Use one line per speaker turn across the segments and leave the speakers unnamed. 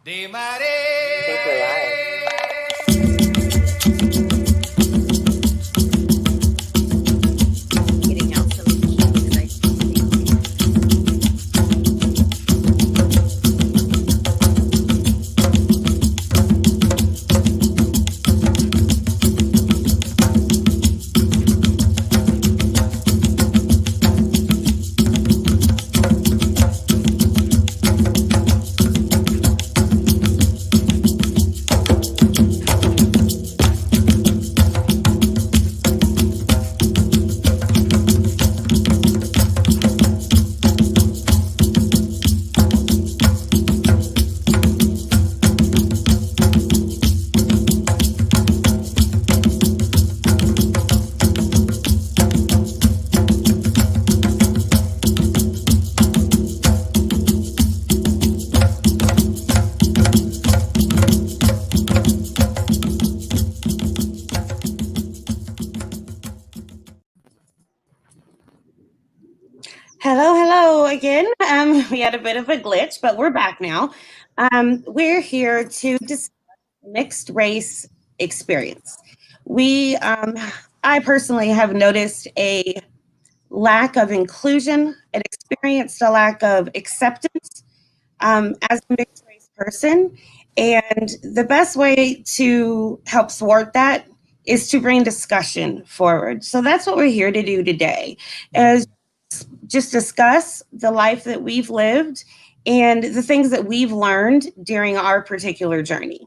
De mare.
I think we're live. Getting out some keys, I think.
Hello, hello again. We had a bit of a glitch, but we're back now. We're here to discuss mixed race experience. We, I personally have noticed a lack of inclusion and experienced a lack of acceptance as a mixed race person. And the best way to help thwart that is to bring discussion forward. So that's what we're here to do today, is just discuss the life that we've lived and the things that we've learned during our particular journey.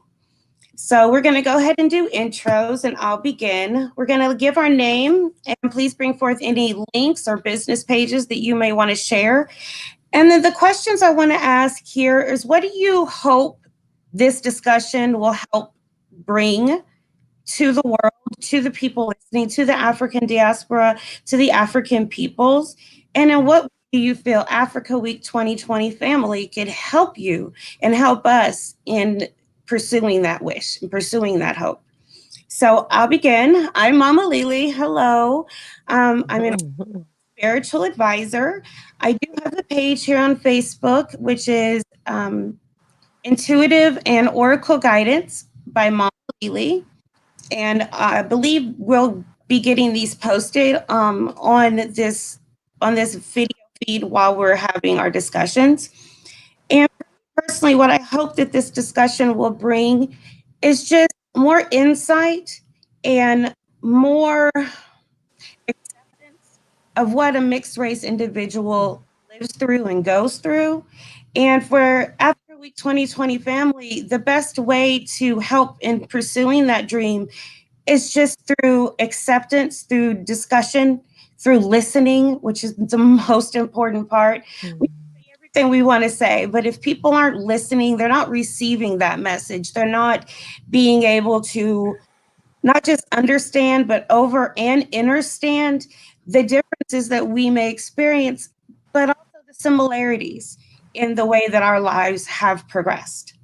So we're going to go ahead and do intros, and I'll begin. We're going to give our name, and please bring forth any links or business pages that you may want to share. And then the questions I want to ask here is, what do you hope this discussion will help bring to the world, to the people listening, to the African diaspora, to the African peoples? And in what way do you feel Africa Week 2020 family could help you and help us in pursuing that wish and pursuing that hope? So I'll begin. I'm Mama LeLe. Hello. I'm an spiritual advisor. I do have a page here on Facebook, which is Intuitive and Oracle Guidance by Mama LeLe. And I believe we'll be getting these posted on this video feed while we're having our discussions. And personally, what I hope that this discussion will bring is just more insight and more acceptance of what a mixed race individual lives through and goes through. And for After Week 2020 family, the best way to help in pursuing that dream is just through acceptance, through discussion, through listening, which is the most important part. We say everything we want to say, but if people aren't listening, they're not receiving that message. They're not being able to not just understand, but over and understand the differences that we may experience, but also the similarities in the way that our lives have progressed.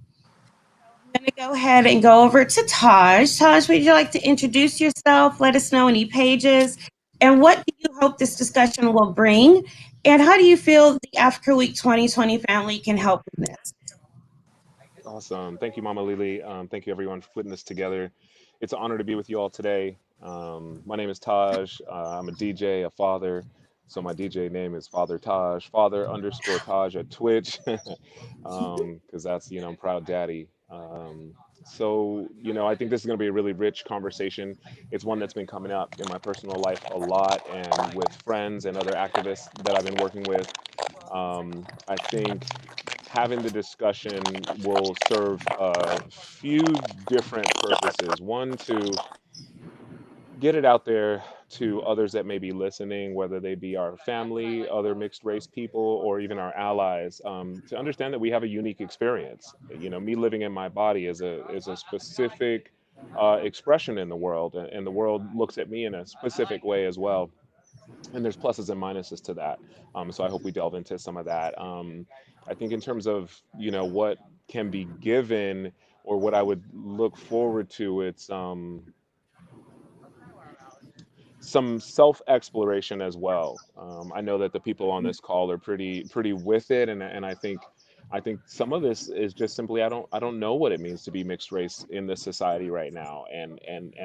I'm going to go ahead and go over to Taj. Taj, would you like to introduce yourself? Let us know any pages. And what do you hope this discussion will bring? And how do you feel the Africa Week 2020 family can help in this?
Awesome. Thank you, Mama Lily. Thank you, everyone, for putting this together. It's an honor to be with you all today. My name is Taj. I'm a DJ, a father. So my DJ name is Father Taj, Father underscore Taj at Twitch, because that's, I'm proud daddy. I think this is going to be a really rich conversation. It's one that's been coming up in my personal life a lot and with friends and other activists that I've been working with. I think having the discussion will serve a few different purposes. One, to get it out there to others that may be listening, whether they be our family, other mixed race people, or even our allies, to understand that we have a unique experience. Me living in my body is a specific expression in the world, and the world looks at me in a specific way as well. And there's pluses and minuses to that. So I hope we delve into some of that. I think in terms of what can be given or what I would look forward to, it's some self exploration as well. I know that the people on this call are pretty with it, and I think I think some of this is just simply I don't know what it means to be mixed race in this society right now, and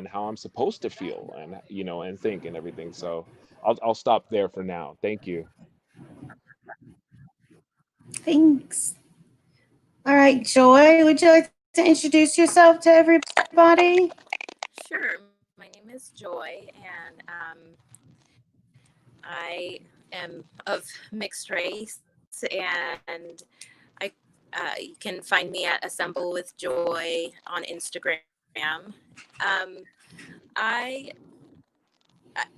how I'm supposed to feel and and think and everything. So I'll stop there for now. Thank you.
Thanks. All right, Joy, would you like to introduce yourself to everybody?
Sure. My name is Joy, and I am of mixed race, and I you can find me at Assemble with Joy on Instagram. Um, I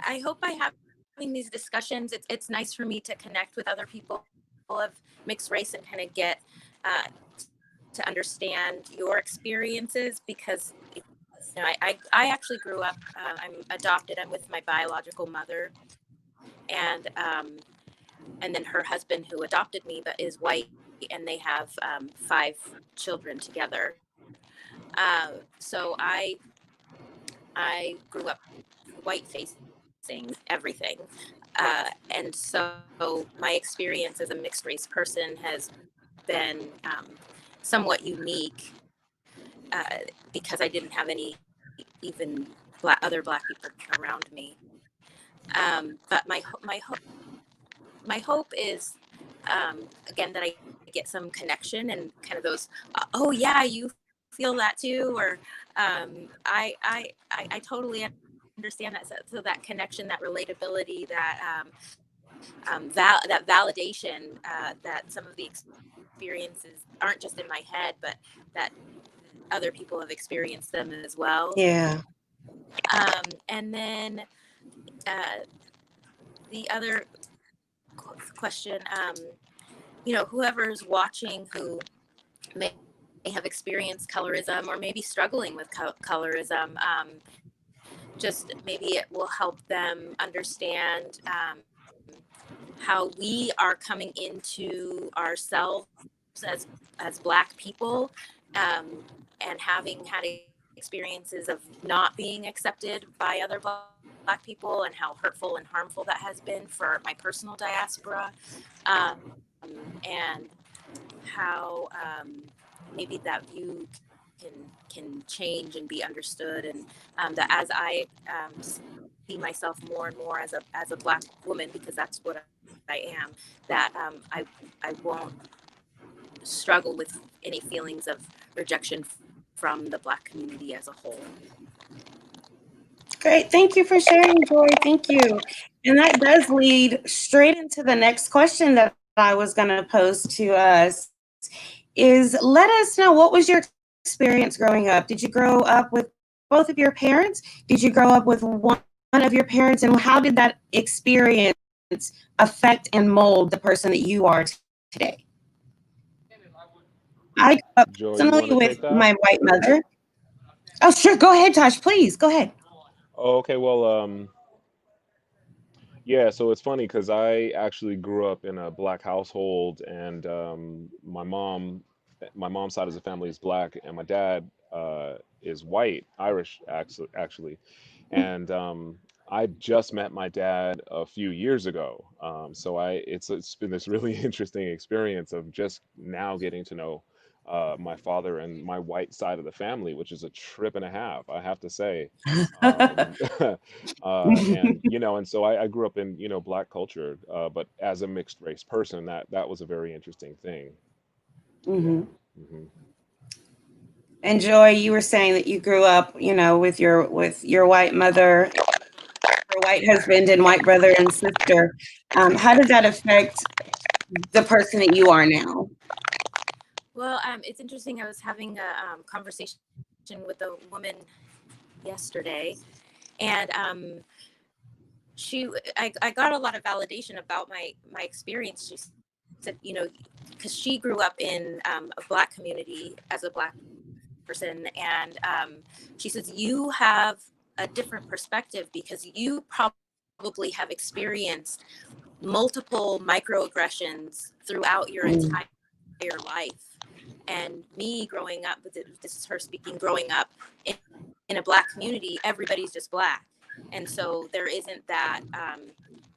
I hope by having these discussions, it's nice for me to connect with other people of mixed race and kind of get uh, to understand your experiences because I actually grew up. I'm adopted. I'm with my biological mother, and and then her husband who adopted me, but is white, and they have 5 children together. So I grew up white facing everything, and so my experience as a mixed race person has been somewhat unique uh, because I didn't have any even other black people around me. But my hope is again that I get some connection and kind of those oh yeah, you feel that too, or I totally understand that. So that connection, that relatability, that validation, that some of the experiences aren't just in my head, but that other people have experienced them as well.
Yeah.
And then uh, the other question, whoever's watching who may have experienced colorism or maybe struggling with colorism, just maybe it will help them understand how we are coming into ourselves as Black people, um, and having had experiences of not being accepted by other Black people, and how hurtful and harmful that has been for my personal diaspora, um, and how maybe that view can can change and be understood, and that as I see myself more and more as a Black woman, because that's what I am, that I won't struggle with any feelings of rejection from the Black community as a whole.
Great. Thank you for sharing, Joy. Thank you. And that does lead straight into the next question that I was going to pose to us is let us know, what was your experience growing up? Did you grow up with both of your parents? Did you grow up with one of your parents? And how did that experience affect and mold the person that you are today? I grew up
Joy, you want
personally
to
with
take that?
my white mother. Oh, sure. Go ahead, Tosh. Please go ahead.
Oh, okay. Well, yeah, so it's funny because I actually grew up in a black household, and my mom's side of the family is black, and my dad is white, Irish, actually. And I just met my dad a few years ago, so it's been this really interesting experience of just now getting to know my father and my white side of the family, which is a trip and a half, I have to say. Um, and and so I grew up in black culture, but as a mixed race person, that was a very interesting thing. Yeah.
Mhm.
Hmm.
And Joy, you were saying that you grew up, with your white mother, your white husband, and white brother and sister. How did that affect the person that you are now?
Well, it's interesting. I was having a conversation with a woman yesterday, and I got a lot of validation about my experience. She said, because she grew up in a Black community as a Black person, and she says you have a different perspective because you probably have experienced multiple microaggressions throughout your
Mm.
entire life. And me growing up, this is her speaking, growing up in, in a Black community, everybody's just Black, and so there isn't that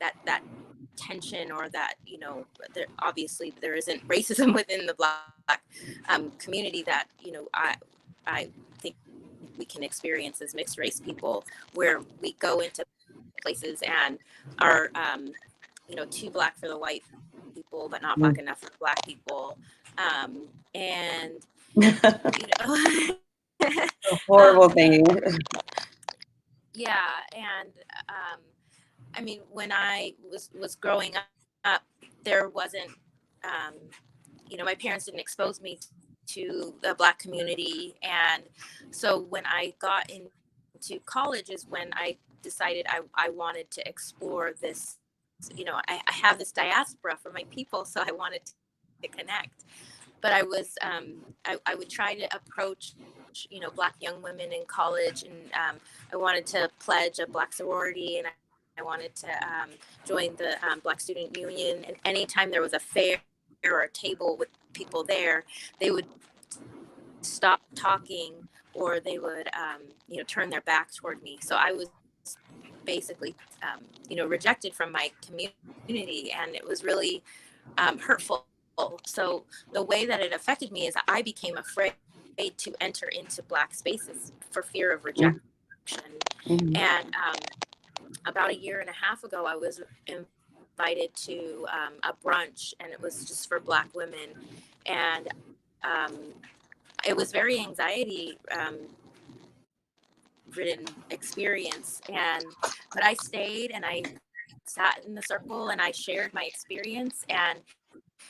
that tension, or that, obviously there isn't racism within the Black community that, I think we can experience as mixed race people, where we go into places and are, too Black for the white people, but not Black enough for Black people. And,
A horrible thing.
yeah. And, I mean, when I was growing up, there wasn't, my parents didn't expose me to the Black community. And so when I got into college is when I decided I wanted to explore this, I have this diaspora for my people, so I wanted to connect. But I was, I would try to approach, Black young women in college, and I wanted to pledge a Black sorority, and I wanted to join the Black Student Union. And anytime there was a fair or a table with people there, they would stop talking, or they would, turn their back toward me. So I was basically, rejected from my community, and it was really hurtful. So the way that it affected me is that I became afraid to enter into Black spaces for fear of rejection.
Mm-hmm.
And about a year and a half ago, I was invited to a brunch, and it was just for Black women. And it was very anxiety ridden experience. But I stayed, and I sat in the circle, and I shared my experience. And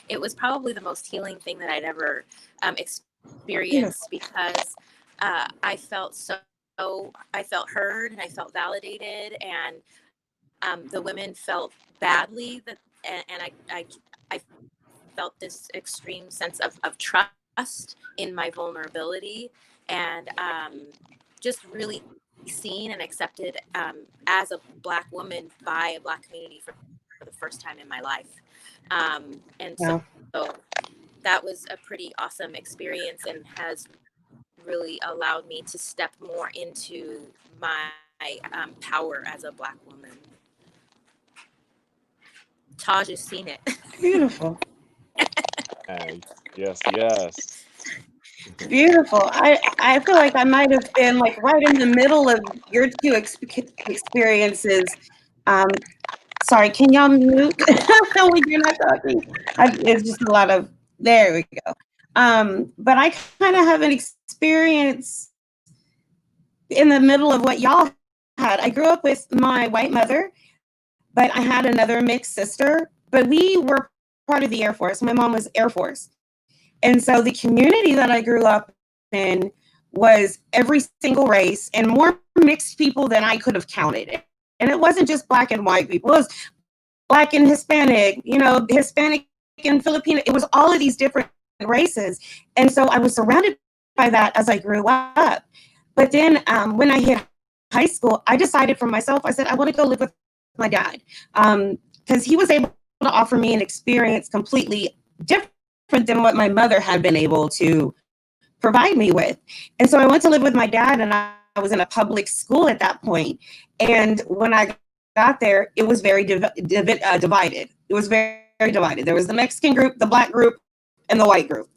it was probably the most healing thing that I'd ever experienced, because I felt I felt heard, and I felt validated, and the women felt badly, and I felt this extreme sense of trust in my vulnerability, and just really seen and accepted as a Black woman by a Black community for the first time in my life. And so that was a pretty awesome experience, and has really allowed me to step more into my power as a Black woman. Taj has seen it.
Beautiful.
Yes.
Beautiful. I feel like I might have been like right in the middle of your two experiences. Sorry, can y'all mute when you're not talking? It's just a lot of, there we go. But I kind of have an experience in the middle of what y'all had. I grew up with my white mother, but I had another mixed sister, but we were part of the Air Force. My mom was Air Force. And so the community that I grew up in was every single race, and more mixed people than I could have counted. And it wasn't just Black and white people. It was Black and Hispanic, Hispanic and Filipino. It was all of these different races. And so I was surrounded by that as I grew up. But then when I hit high school, I decided for myself, I said, I want to go live with my dad, because he was able to offer me an experience completely different than what my mother had been able to provide me with. And so I went to live with my dad, and I was in a public school at that point. And when I got there, it was very divided. It was very, very divided. There was the Mexican group, the Black group, and the white group.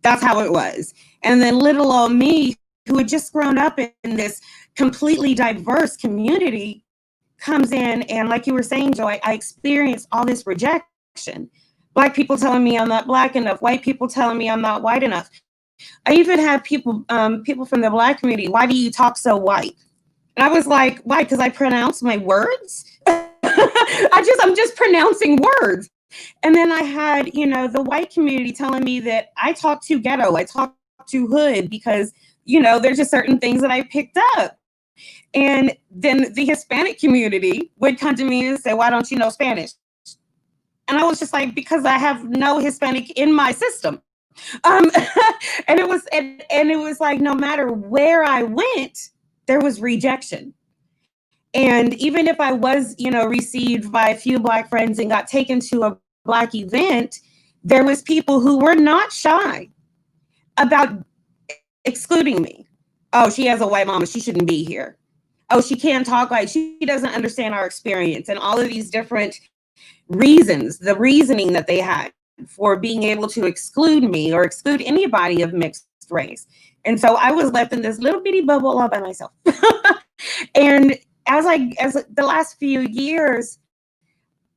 That's how it was. And then little old me, who had just grown up in this completely diverse community, comes in, and like you were saying, Joy, I experienced all this rejection. Black people telling me I'm not Black enough, white people telling me I'm not white enough. I even had people from the Black community, why do you talk so white? And I was like, why? Because I pronounce my words? I'm just pronouncing words. And then I had, the white community telling me that I talk too ghetto, I talk too hood, because, there's just certain things that I picked up. And then the Hispanic community would come to me and say, why don't you know Spanish? And I was just like, because I have no Hispanic in my system. And it was like, no matter where I went, there was rejection. And even if I was, received by a few Black friends and got taken to a Black event, there was people who were not shy about excluding me. Oh, she has a white mama, she shouldn't be here. Oh, she can't talk, like she doesn't understand our experience, and all of these different reasons, the reasoning that they had for being able to exclude me or exclude anybody of mixed race. And so I was left in this little bitty bubble all by myself. And as the last few years,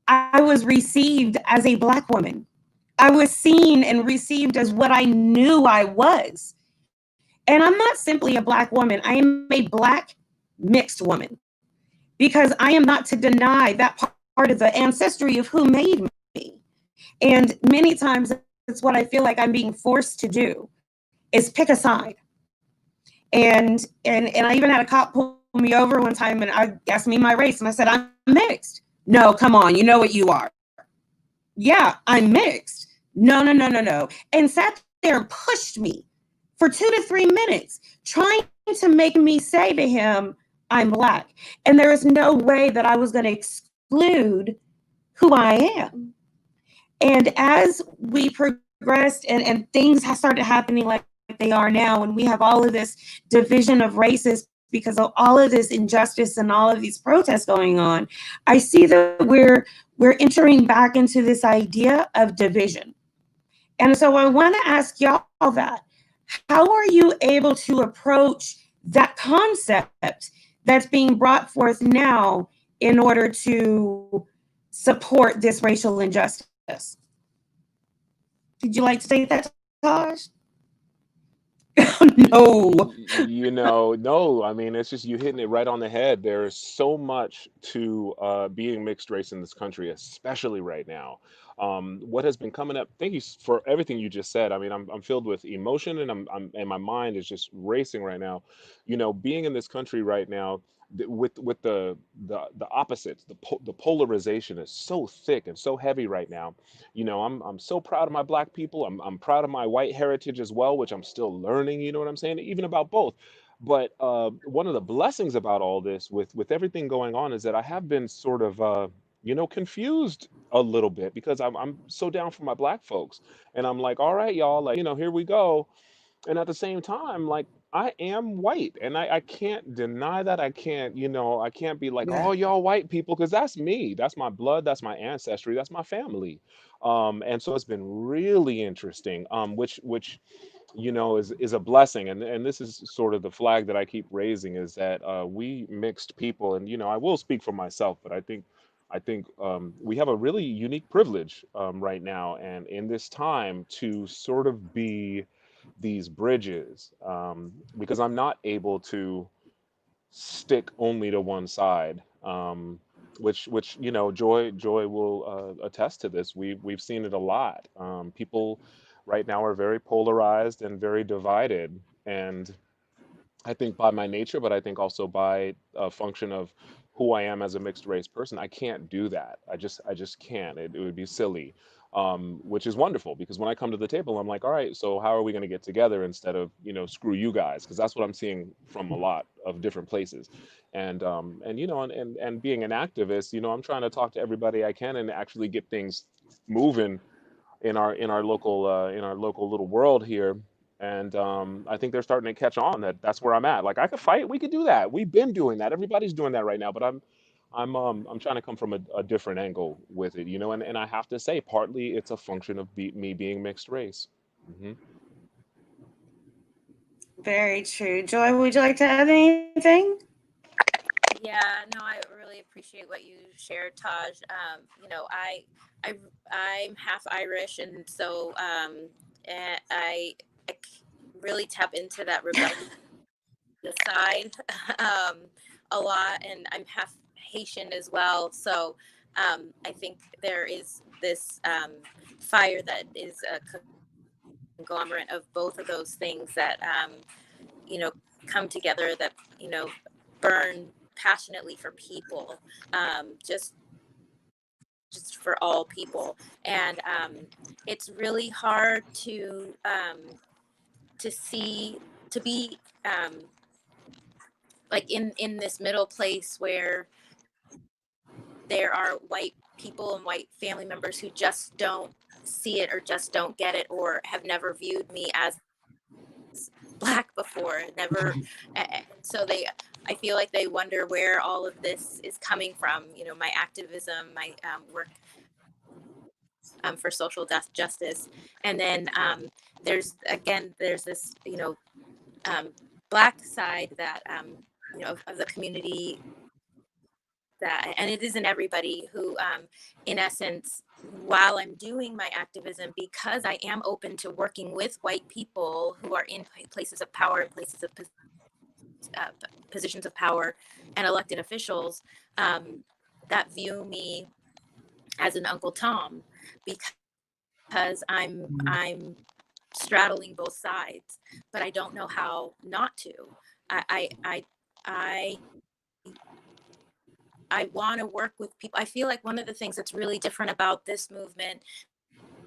I was received as a Black woman. I was seen and received as what I knew I was. And I'm not simply a Black woman, I am a Black mixed woman, because I am not to deny that part of the ancestry of who made me. And many times it's what I feel like I'm being forced to do, is pick a side. And I even had a cop pull me over one time and I asked me my race and I said, I'm mixed. No, come on, you know what you are. Yeah, I'm mixed. No. And sat there and pushed me for 2 to 3 minutes, trying to make me say to him, I'm Black. And there is no way that I was going to exclude who I am. And as we progressed and things have started happening like they are now, and we have all of this division of races because of all of this injustice and all of these protests going on, I see that we're entering back into this idea of division. And so I want to ask y'all that. How are you able to approach that concept that's being brought forth now in order to support this racial injustice? Did you like to say that, Taj? No.
No, I mean, it's just you hitting it right on the head. There is so much to being mixed race in this country, especially right now. What has been coming up, thank you for everything you just said. I mean, I'm filled with emotion and and my mind is just racing right now. Being in this country right now, with the opposites, the polarization is so thick and so heavy right now. I'm so proud of my Black people. I'm proud of my white heritage as well, which I'm still learning, you know what I'm saying, even about both. But one of the blessings about all this, with everything going on, is that I have been sort of confused a little bit, because I'm so down for my Black folks, and I'm like, all right, y'all, like, here we go. And at the same time, like, I am white, and I can't deny that. I can't be like,
Yeah.
oh, y'all white people, because that's me, that's my blood, that's my ancestry, that's my family. And so it's been really interesting, which is a blessing. And this is sort of the flag that I keep raising, is that we mixed people, and I will speak for myself, but I think we have a really unique privilege right now, and in this time, to sort of be these bridges, because I'm not able to stick only to one side. Which Joy will attest to this. We've seen it a lot. People right now are very polarized and very divided, and I think by my nature, but I think also by a function of who I am as a mixed race person, I can't do that. I just can't. It would be silly. Which is wonderful, because when I come to the table, I'm like, all right, so how are we going to get together instead of, screw you guys? Because that's what I'm seeing from a lot of different places. And being an activist, I'm trying to talk to everybody I can and actually get things moving in our local little world here. And I think they're starting to catch on that that's where I'm at. Like, I could fight, we could do that. We've been doing that. Everybody's doing that right now. But I'm trying to come from a different angle with it, and I have to say, partly it's a function of me being mixed race. Hmm.
Very true. Joy, would you like to add anything?
Yeah, no, I really appreciate what you shared, Taj. I I'm half Irish, and so I really tap into that rebellious side a lot, and I'm half Haitian as well. So I think there is this fire that is a conglomerate of both of those things that you know come together, that burn passionately for people, just for all people. And it's really hard to see, to be like in this middle place where there are white people and white family members who just don't see it, or just don't get it, or have never viewed me as Black before, never. So they I feel like they wonder where all of this is coming from. My activism, my work for social justice, and then there's this um, Black side that of the community, that, and it isn't everybody, who in essence, while I'm doing my activism, because I am open to working with white people who are in places of power and places of positions of power and elected officials, that view me as an Uncle Tom, because I'm straddling both sides, but I don't know how not to. I I want to work with people. I feel like one of the things that's really different about this movement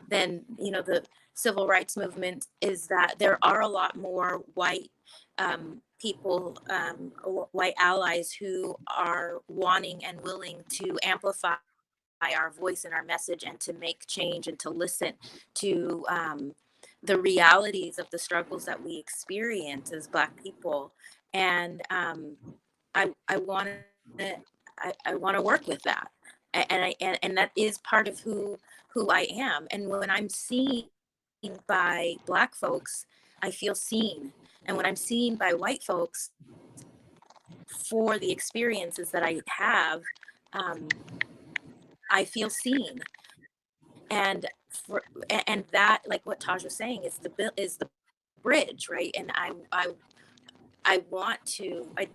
than the civil rights movement is that there are a lot more white people, white allies, who are wanting and willing to amplify our voice and our message, and to make change, and to listen to the realities of the struggles that we experience as Black people. And I want to I want to work with that, and that is part of who I am. And when I'm seen by Black folks, I feel seen, and when I'm seen by white folks for the experiences that I have, I feel seen. And and that, like what Taj was saying, is the bridge, right? And I want to. I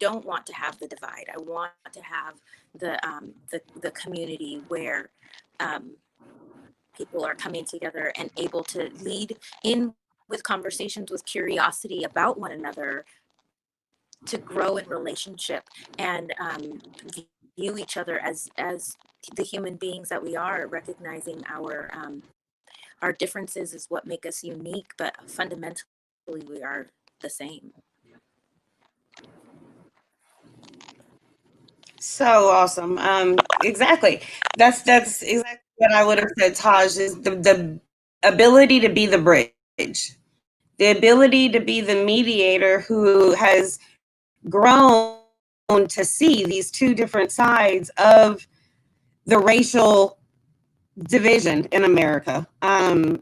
don't want to have the divide. I want to have the community where people are coming together and able to lead in with conversations, with curiosity about one another, to grow in relationship, and view each other as the human beings that we are, recognizing our differences is what make us unique, but fundamentally we are the same.
So awesome. Exactly. That's exactly what I would have said, Taj, is the ability to be the bridge, the ability to be the mediator who has grown to see these two different sides of the racial division in America, and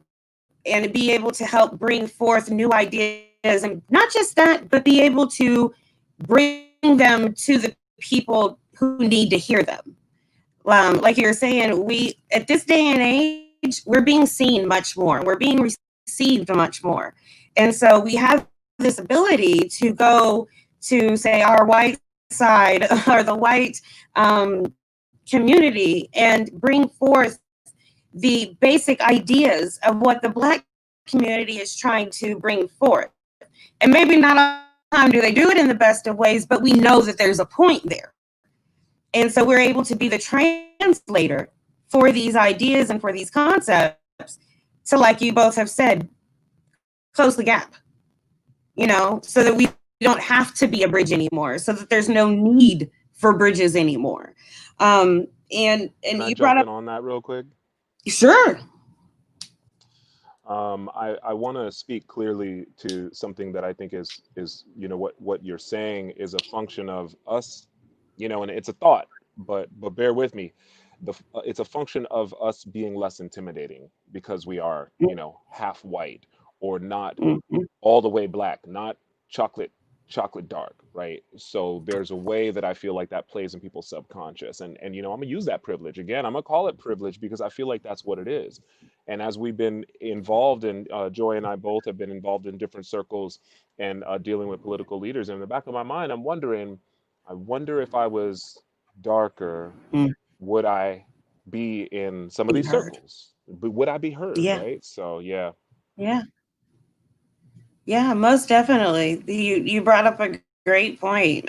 to be able to help bring forth new ideas, and not just that, but be able to bring them to the people who need to hear them. Like you're saying, we at this day and age, we're being seen much more. We're being received much more, and so we have this ability to go to, say, our white side or the white community, and bring forth the basic ideas of what the Black community is trying to bring forth. And maybe not all the time do they do it in the best of ways, but we know that there's a point there. And so we're able to be the translator for these ideas and for these concepts to, like you both have said, close the gap, so that we don't have to be a bridge anymore, so that there's no need for bridges anymore. And
Can I
you
jump
brought
in
up,
on that real quick?
sure.
I want to speak clearly to something that I think is what you're saying is a function of us, and it's a thought, but bear with me. It's a function of us being less intimidating because we are, half white, or not
Mhm.
all the way Black, not chocolate dark, right? So there's a way that I feel like that plays in people's subconscious, and I'm gonna use that privilege again. I'm gonna call it privilege because I feel like that's what it is. And as we've been involved in, Joy and I both have been involved in different circles and dealing with political leaders. In the back of my mind, I'm wondering, I wonder if I was darker,
Mm,
would I be in some of
be
these
heard.
circles? But would I be heard,
Yeah,
right? So yeah.
yeah, yeah, most definitely. You brought up a great point.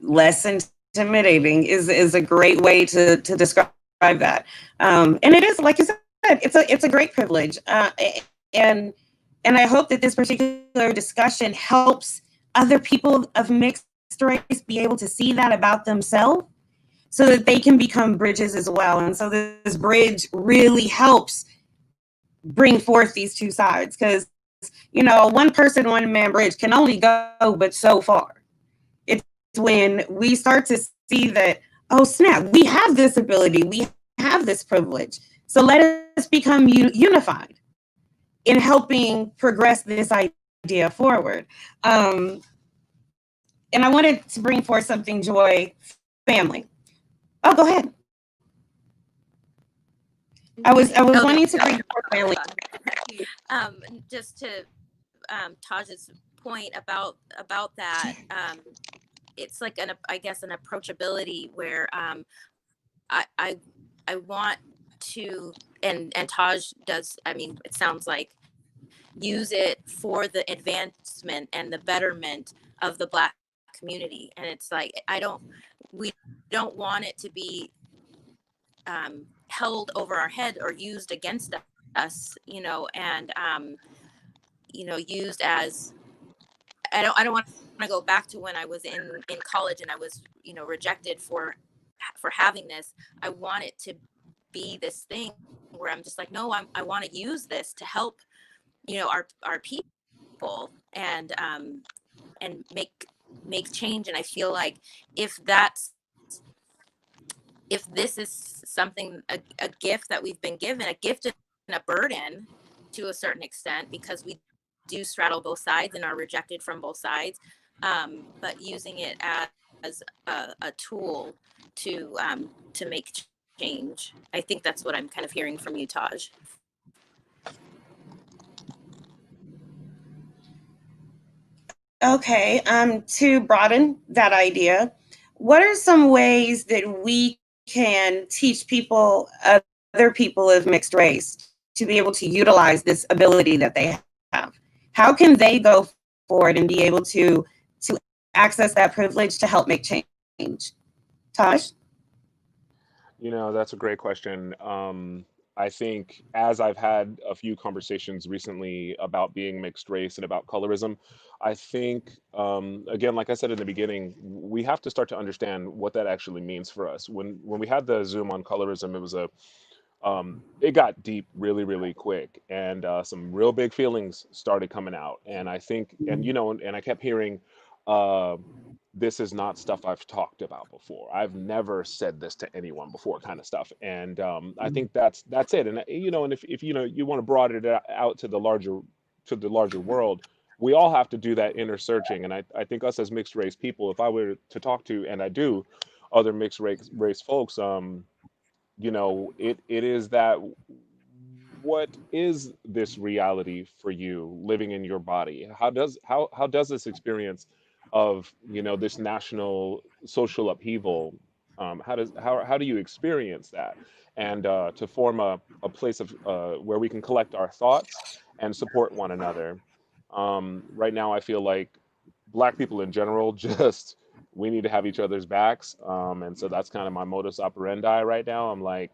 Less intimidating is a great way to describe that. And it is, like you said, it's a great privilege. And and I hope that this particular discussion helps other people of mixed race be able to see that about themselves, so that they can become bridges as well. And so this bridge really helps bring forth these two sides, because one person, one man bridge can only go but so far. It's when we start to see that, oh snap, we have this ability, we have this privilege. So let us become unified in helping progress this idea forward. And I wanted to bring forth something, Joy, family. Oh, go ahead. I was wanting to bring forth family.
Just to Taj's point about that, it's like I guess an approachability where I want to, and Taj does, I mean, it sounds like, use it for the advancement and the betterment of the Black community. And it's like, we don't want it to be held over our head or used against us, and used as, I don't want to go back to when I was in college and I was rejected for having this. I want it to be this thing where I'm just like, no, I want to use this to help our people and make change. And I feel like if this is something, a gift that we've been given, a gift and a burden to a certain extent, because we do straddle both sides and are rejected from both sides, but using it as a tool to make change. I think that's what I'm kind of hearing from you, Taj.
Okay, to broaden that idea, what are some ways that we can teach other people of mixed race, to be able to utilize this ability that they have? How can they go forward and be able to access that privilege to help make change? Taj?
That's a great question. I think as I've had a few conversations recently about being mixed race and about colorism, I think, again, like I said in the beginning, we have to start to understand what that actually means for us. When we had the Zoom on colorism, it got deep really, really quick, and some real big feelings started coming out. And I think, and I kept hearing, uh, this is not stuff I've talked about before. I've never said this to anyone before, kind of stuff. And I think that's it. And and if you want to broaden it out to the larger world, we all have to do that inner searching. And I think us as mixed race people, if I were to talk to, and I do, other mixed race folks, it is that, what is this reality for you living in your body? How does this experience of this national social upheaval, how do you experience that? And to form a place of where we can collect our thoughts and support one another. Right now I feel like Black people in general, just, we need to have each other's backs. And so that's kind of my modus operandi right now. I'm like,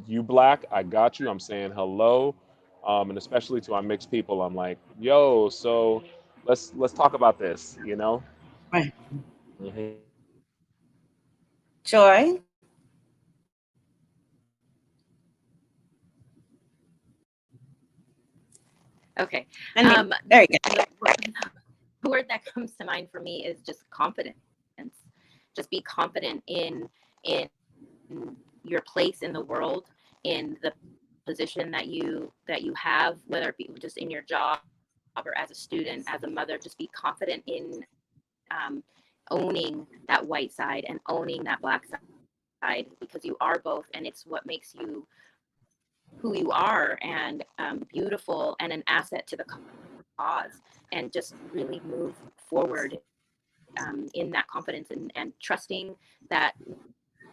you Black, I got you. I'm saying hello. And especially to our mixed people, I'm like, yo, so let's talk about this.
Right.
Hmm.
Joy?
Okay.
And there you go.
The word that comes to mind for me is just confidence. Just be confident in your place in the world, in the position that you have, whether it be just in your job or as a student, as a mother. Just be confident in owning that white side and owning that Black side, because you are both, and it's what makes you who you are, and beautiful, and an asset to the cause. And just really move forward in that confidence, and trusting that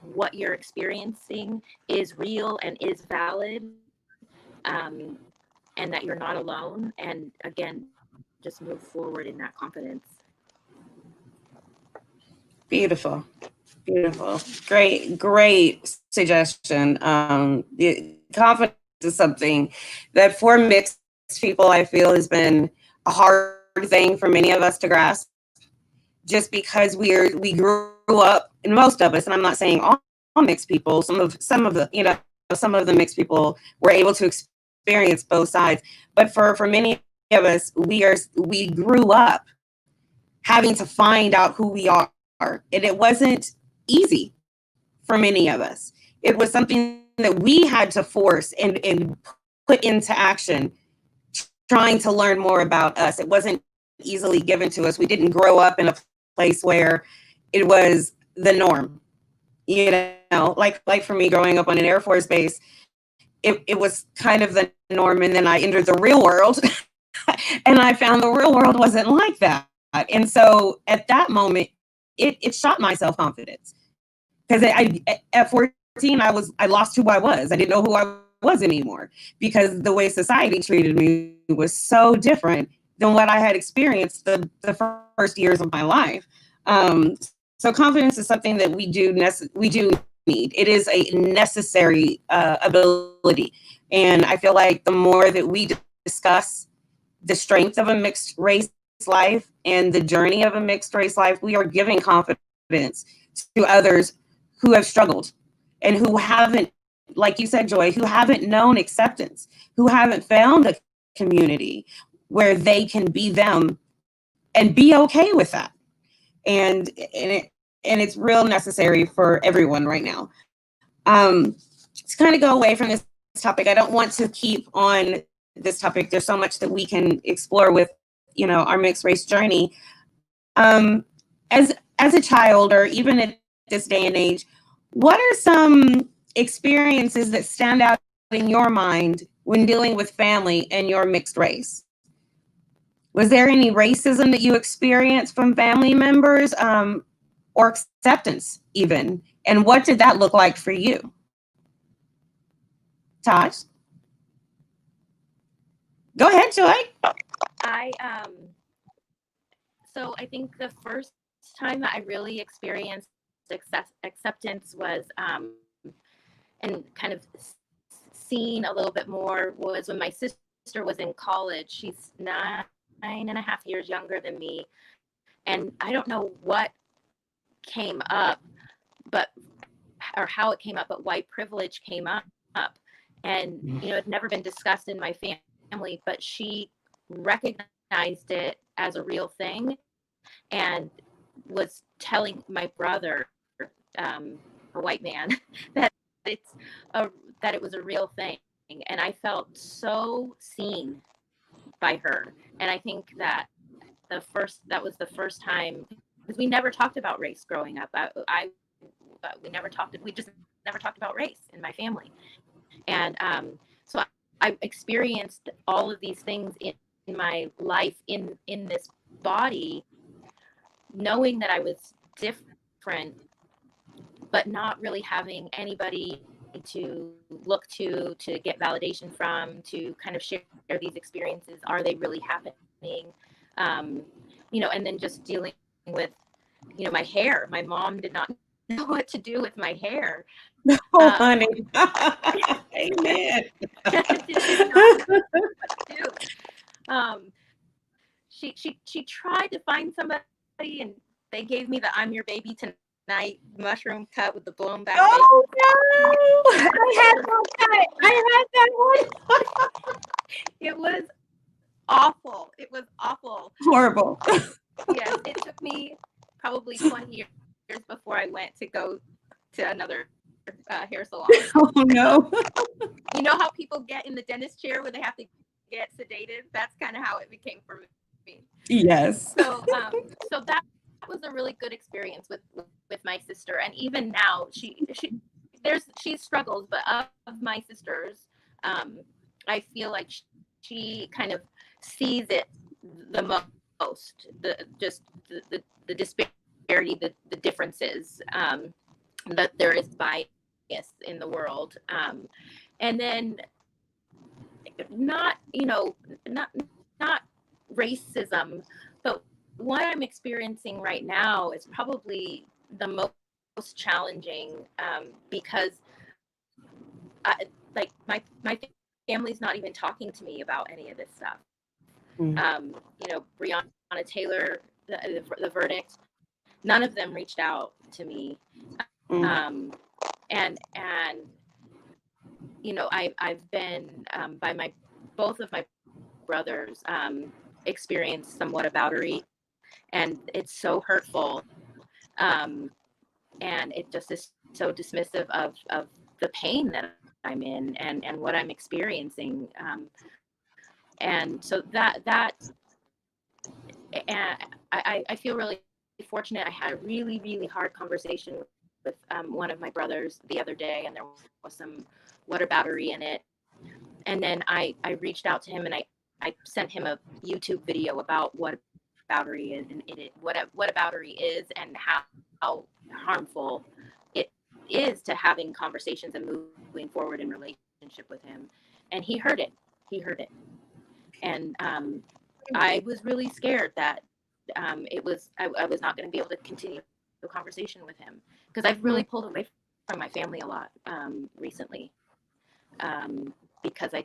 what you're experiencing is real and is valid, and that you're not alone. And again, just move forward in that confidence.
Beautiful. Beautiful. Great suggestion. Confidence is something that for mixed people, I feel, has been a hard thing for many of us to grasp, just because we grew up, and most of us, and I'm not saying all mixed people, some of the mixed people were able to experience both sides. But for many of us, we grew up having to find out who we are And it wasn't easy for many of us. It was something that we had to force and put into action, trying to learn more about us. It wasn't easily given to us. We didn't grow up in a place where it was the norm. You know, like for me growing up on an Air Force base, it was kind of the norm. And then I entered the real world and I found the real world wasn't like that. And so at that moment, it shot my self-confidence. Because at 14, I lost who I was. I didn't know who I was anymore because the way society treated me was so different than what I had experienced the first years of my life. So confidence is something that we do need. It is a necessary ability. And I feel like the more that we discuss the strength of a mixed race life and the journey of a mixed race life, we are giving confidence to others who have struggled and who haven't, like you said, Joy, who haven't known acceptance, who haven't found a community where they can be them and be okay with that. And it's real necessary for everyone right now. To kind of go away from this topic, I don't want to keep on this topic. There's so much that we can explore with, our mixed race journey. As a child, or even at this day and age, what are some experiences that stand out in your mind when dealing with family and your mixed race? Was there any racism that you experienced from family members, or acceptance even? And what did that look like for you? Tosh? Go ahead, Joy.
So I think the first time that I really experienced acceptance was, and kind of seen a little bit more, was when my sister was in college. She's 9.5 years younger than me. And I don't know what came up, or how it came up, but white privilege came up. And, it had never been discussed in my family, but she recognized it as a real thing and was telling my brother, a white man, that it was a real thing. And I felt so seen by her. And I think that was the first time, because we never talked about race growing up. We just never talked about race in my family. And so I experienced all of these things in my life, in this body, knowing that I was different, but not really having anybody to look to get validation from, to kind of share these experiences. Are they really happening? And then just dealing with, my hair. My mom did not know what to do with my hair.
Oh, honey. Amen.
She tried to find somebody, and they gave me the "I'm Your Baby Tonight" mushroom cut with the blown back.
Oh no! I had that one.
It was awful. It was awful.
Horrible.
Yes, it took me probably 20 years before I went to go to another hair salon.
Oh no!
You know how people get in the dentist chair where they have to get sedated? That's kind of how it became for me.
Yes.
So that was a really good experience with my sister. And even now, she struggles, but of my sisters, I feel like she kind of sees it the most, the disparity, the differences, that there is bias in the world, and then not racism, but what I'm experiencing right now is probably the most challenging, because my family's not even talking to me about any of this stuff. Breonna Taylor, the verdict, none of them reached out to me. And I've been, by both of my brothers, experienced somewhat of battery, and it's so hurtful. um, and it just is so dismissive of the pain that I'm in and what I'm experiencing. And so that and I feel really fortunate. I had a really hard conversation with one of my brothers the other day, and there was some water battery in it. And then I reached out to him and I sent him a YouTube video about what a battery is and what a battery is and how harmful it is to having conversations and moving forward in relationship with him. And he heard it. He heard it. And I was really scared that I was not going to be able to continue the conversation with him because I've really pulled away from my family a lot recently, because I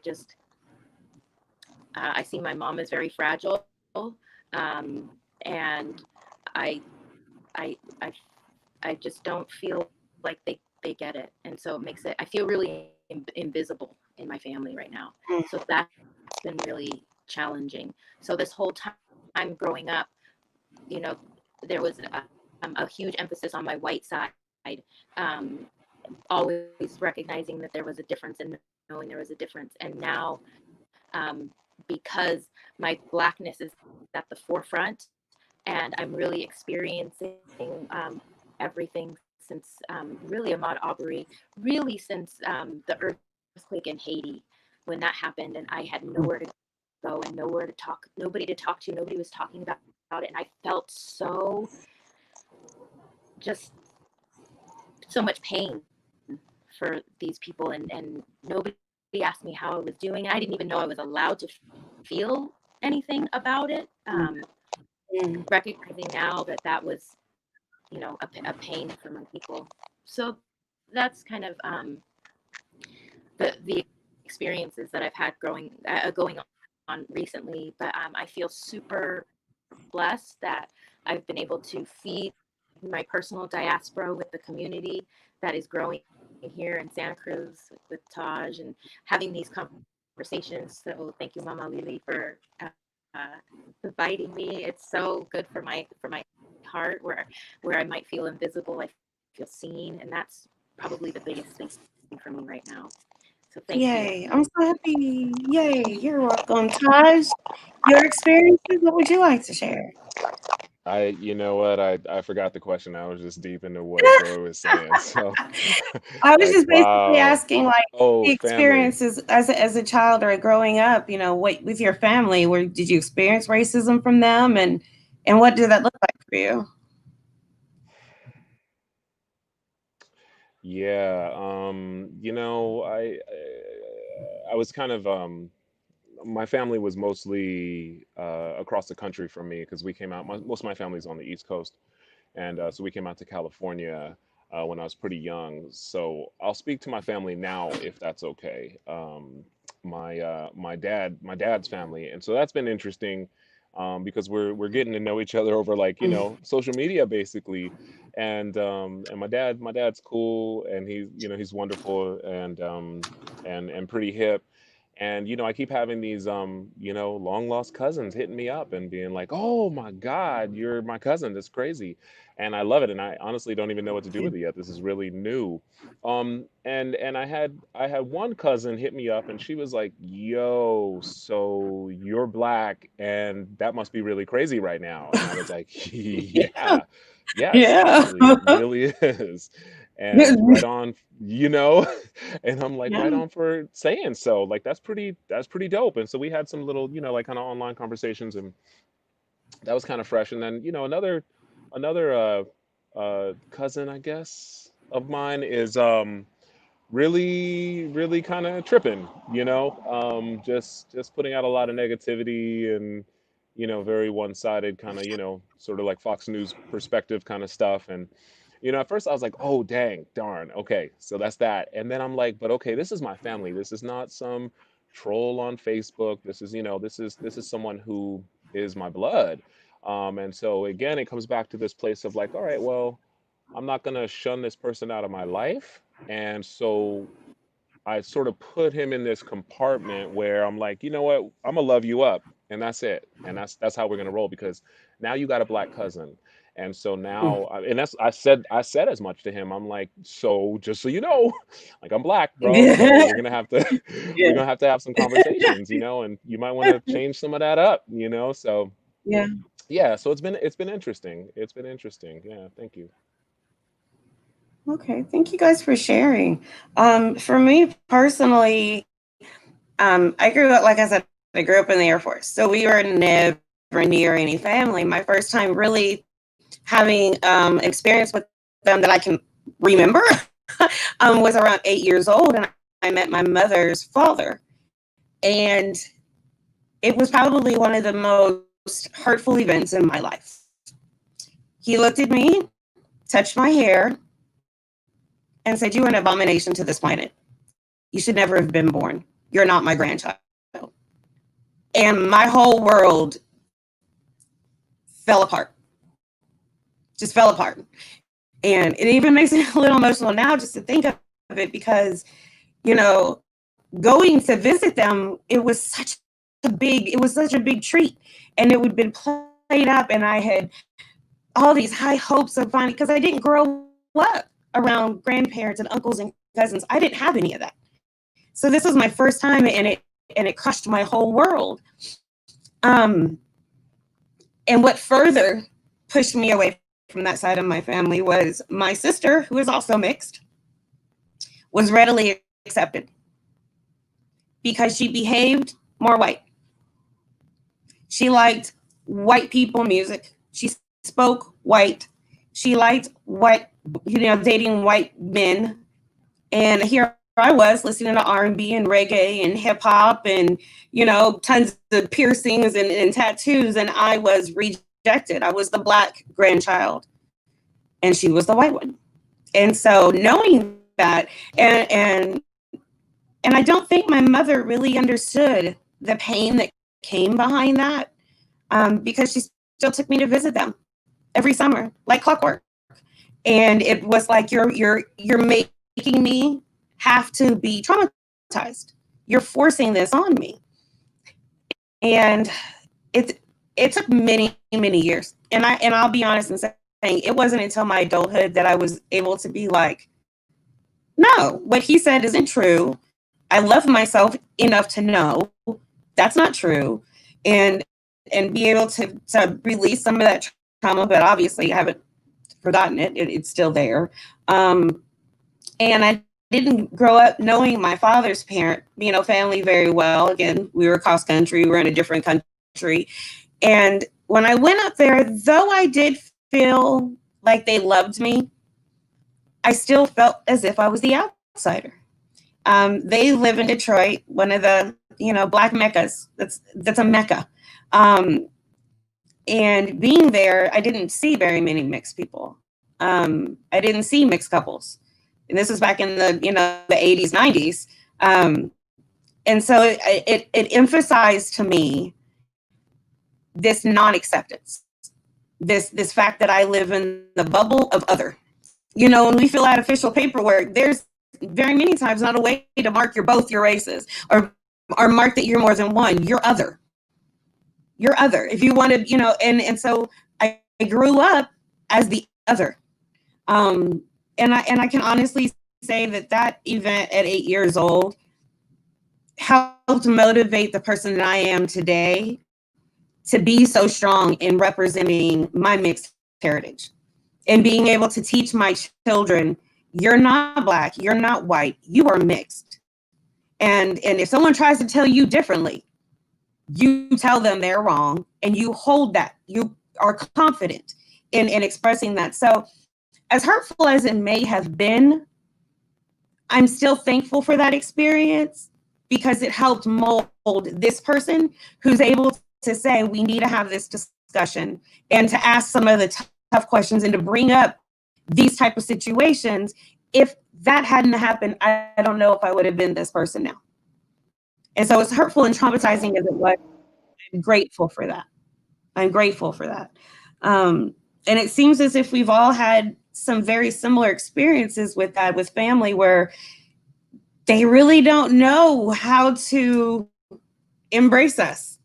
see my mom as very fragile, and I I I I just don't feel like they get it, and so it makes it I feel really invisible in my family right now. So that's been really challenging. So this whole time growing up, you know, there was a huge emphasis on my white side, um, always recognizing that there was a difference and knowing there was a difference. And now, because my blackness is at the forefront and I'm really experiencing everything since really Ahmaud Arbery, really since the earthquake in Haiti, when that happened, and I had nowhere to go and nowhere to talk, nobody to talk to, nobody was talking about it, and I felt just so much pain for these people, and nobody asked me how I was doing. I didn't even know I was allowed to feel anything about it. Recognizing now that that was, a pain for my people. So that's kind of the experiences that I've had going on recently. But I feel super blessed that I've been able to feed my personal diaspora with the community that is growing here in Santa Cruz with Taj and having these conversations. So thank you, Mama LeLe, for inviting me. It's so good for my heart, where I might feel invisible, I feel seen, and that's probably the biggest thing for me right now. So thank you.
Yay. I'm so happy. Yay. You're welcome. Taj, your experiences, what would you like to share?
You know what? I forgot the question. I was just deep into what Joy was saying. So,
I was
like,
just basically
wow.
asking, like,
Oh,
the
family.
experiences as a child or growing up, what with your family, where did you experience racism from them, and what did that look like for you?
Yeah. I was kind of my family was mostly across the country from me because we came out. Most of my family's on the East Coast, and so we came out to California when I was pretty young. So I'll speak to my family now if that's okay. My dad's family, and so that's been interesting because we're getting to know each other over, like, social media basically. And my dad's cool, and he's wonderful, and pretty hip. And I keep having these long lost cousins hitting me up and being like, "Oh my God, you're my cousin. That's crazy." And I love it. And I honestly don't even know what to do with it yet. This is really new. And I had one cousin hit me up, and she was like, "Yo, so you're black, and that must be really crazy right now." And I was like, "Yeah, yes,
Yeah.
actually, it really is." And right on, you know. And I'm like, right
Yeah.
on for saying so. Like, that's pretty dope. And so we had some little, like, kind of online conversations, and that was kind of fresh. And then, another cousin, I guess, of mine is really, really kind of tripping, just putting out a lot of negativity, and very one-sided kind of, sort of like Fox News perspective kind of stuff. And at first I was like, "Oh, dang, darn, okay, so that's that." And then I'm like, "But okay, this is my family. This is not some troll on Facebook. This is, this is someone who is my blood." And so again, it comes back to this place of like, all right, well, I'm not gonna shun this person out of my life. And so I sort of put him in this compartment where I'm like, you know what, I'm gonna love you up, and that's it, and that's how we're gonna roll, because now you got a black cousin. And so now, and that's I said as much to him. I'm like, so just so you know, like I'm black, bro. So
Yeah.
we're gonna have to we're
Yeah.
gonna have to have some conversations, and you might want to change some of that up. So
Yeah.
yeah, so it's been interesting. It's been interesting. Yeah, thank you.
Okay. Thank you guys for sharing. For me personally, I grew up, like I said, I grew up in the Air Force. So we were never near any family. My first time really having experience with them that I can remember was around 8 years old, and I met my mother's father. And it was probably one of the most hurtful events in my life. He looked at me, touched my hair, and said, "You're an abomination to this planet. You should never have been born. You're not my grandchild." And my whole world fell apart, just fell apart. And it even makes me a little emotional now just to think of it because, you know, going to visit them, it was such a big treat. And it would have been played up, and I had all these high hopes of finding, because I didn't grow up around grandparents and uncles and cousins. I didn't have any of that. So this was my first time, and it crushed my whole world. And what further pushed me away from that side of my family was my sister, who is also mixed, was readily accepted because she behaved more white. She liked white people music. She spoke white. She liked white, dating white men. And here I was listening to R&B and reggae and hip hop and, tons of piercings and tattoos. And I was rejected. I was the black grandchild and she was the white one. And so knowing that, and I don't think my mother really understood the pain that came behind that, because she still took me to visit them every summer, like clockwork. And it was like, you're making me have to be traumatized. You're forcing this on me. And it took many, many years. And I'll be honest and say it wasn't until my adulthood that I was able to be like, no, what he said isn't true. I love myself enough to know that's not true, and be able to release some of that trauma. But obviously, I haven't forgotten it. It's still there. And I didn't grow up knowing my father's family very well. Again, we were cross country. We were in a different country. And when I went up there, though I did feel like they loved me, I still felt as if I was the outsider. They live in Detroit, one of the black meccas. That's a mecca. And being there, I didn't see very many mixed people. I didn't see mixed couples, and this was back in the the 80s, 90s. And so it emphasized to me this non-acceptance, this fact that I live in the bubble of other. When we fill out official paperwork, there's very many times not a way to mark you're both your races, or mark that you're more than one. You're other. You're other. If you wanted, and so I grew up as the other. And I can honestly say that event at 8 years old helped motivate the person that I am today to be so strong in representing my mixed heritage and being able to teach my children, you're not black, you're not white, you are mixed. And if someone tries to tell you differently, you tell them they're wrong, and you hold that. You are confident in expressing that. So as hurtful as it may have been, I'm still thankful for that experience because it helped mold this person who's able to say, we need to have this discussion and to ask some of the tough questions and to bring up these type of situations. If that hadn't happened, I don't know if I would have been this person now. And so as hurtful and traumatizing as it was, I'm grateful for that. I'm grateful for that. And it seems as if we've all had some very similar experiences with that, with family, where they really don't know how to embrace us.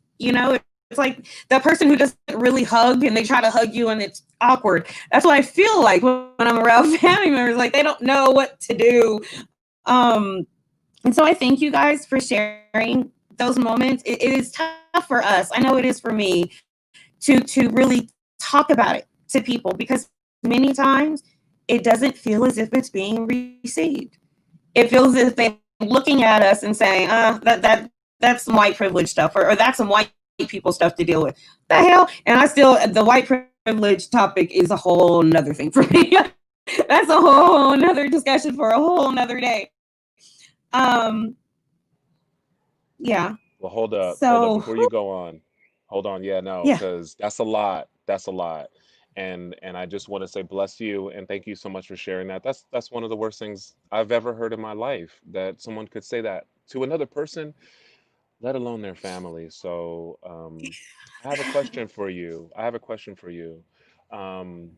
it's like the person who doesn't really hug and they try to hug you and it's awkward. That's what I feel like when I'm around family members. Like they don't know what to do. And so I thank you guys for sharing those moments. It is tough for us. I know it is for me to really talk about it to people, because many times it doesn't feel as if it's being received. It feels as if they're looking at us and saying, that's some white privilege stuff, or that's some white people stuff to deal with. The hell? And the white privilege topic is a whole nother thing for me. That's a whole nother discussion for a whole nother day. Yeah.
Well, hold up before you go on. Hold on. Yeah, no, because that's a lot. That's a lot. And I just want to say bless you and thank you so much for sharing that. That's one of the worst things I've ever heard in my life, that someone could say that to another person, let alone their family. So I have a question for you. Um,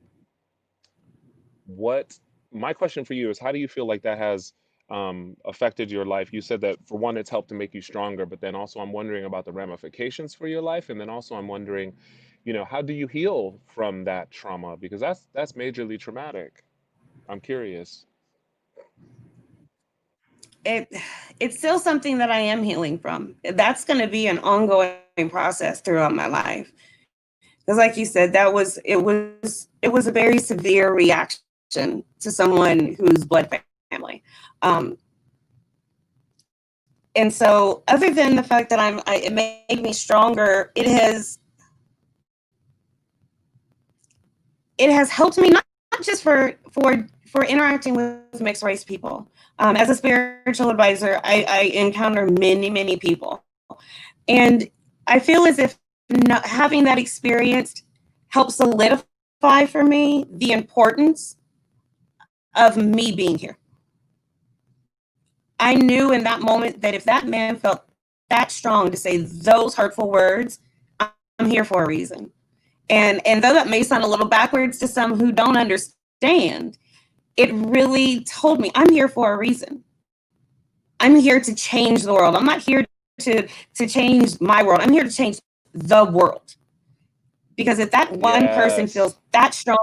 what My question for you is, how do you feel like that has affected your life? You said that for one, it's helped to make you stronger, but then also I'm wondering about the ramifications for your life, and then also I'm wondering, how do you heal from that trauma? Because that's majorly traumatic. I'm curious.
It's still something that I am healing from. That's going to be an ongoing process throughout my life. Because, like you said, it was a very severe reaction to someone who's blood family. And so, other than the fact that it made me stronger, it has helped me not just for interacting with mixed race people. As a spiritual advisor, I encounter many people, and I feel as if not having that experience helps solidify for me the importance of me being here. I knew in that moment that if that man felt that strong to say those hurtful words, I'm here for a reason. And though that may sound a little backwards to some who don't understand, it really told me I'm here for a reason. I'm here to change the world. I'm not here to change my world. I'm here to change the world. Because if that one person feels that strong,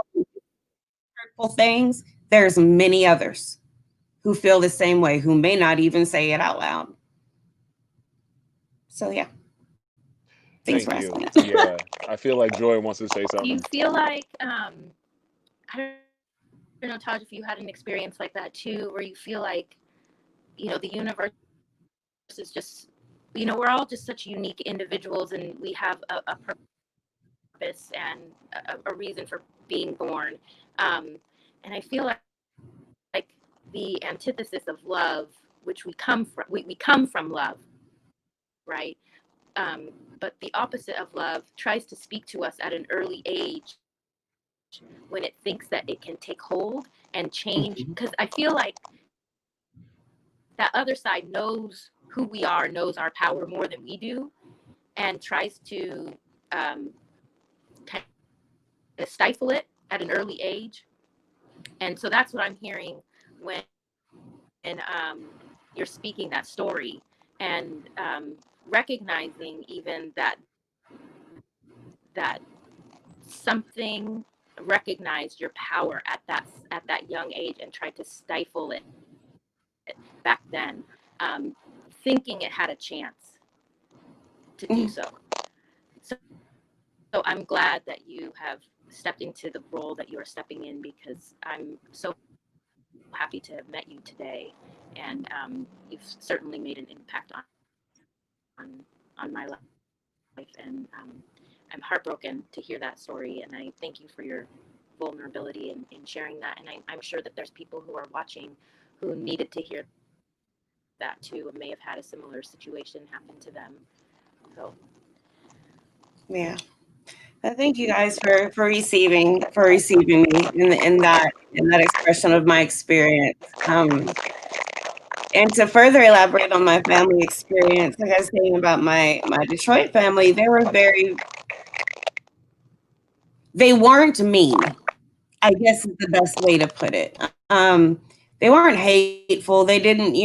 hurtful things, there's many others who feel the same way, who may not even say it out loud. So yeah. Thanks
Thank
for
you.
asking.
Yeah, I feel like Joy wants to say
Do you
something.
feel like I don't know, Taj, if you had an experience like that too, where you feel like, the universe is just, we're all just such unique individuals, and we have a purpose and a reason for being born. And I feel like the antithesis of love, which we come from, we come from love, right? But the opposite of love tries to speak to us at an early age when it thinks that it can take hold and change. Because I feel like that other side knows who we are, knows our power more than we do, and tries to kind of stifle it at an early age. And so that's what I'm hearing when you're speaking that story, and recognizing even that something recognized your power at that young age and tried to stifle it back then, thinking it had a chance to do so. So I'm glad that you have stepped into the role that you are stepping in, because I'm so happy to have met you today, and you've certainly made an impact on my life, and I'm heartbroken to hear that story, and I thank you for your vulnerability in sharing that, and I'm sure that there's people who are watching who needed to hear that too, and may have had a similar situation happen to them. So
Yeah. Thank you guys for receiving me in that expression of my experience. And to further elaborate on my family experience, like I was saying about my Detroit family, they weren't mean, I guess is the best way to put it. They weren't hateful. They didn't,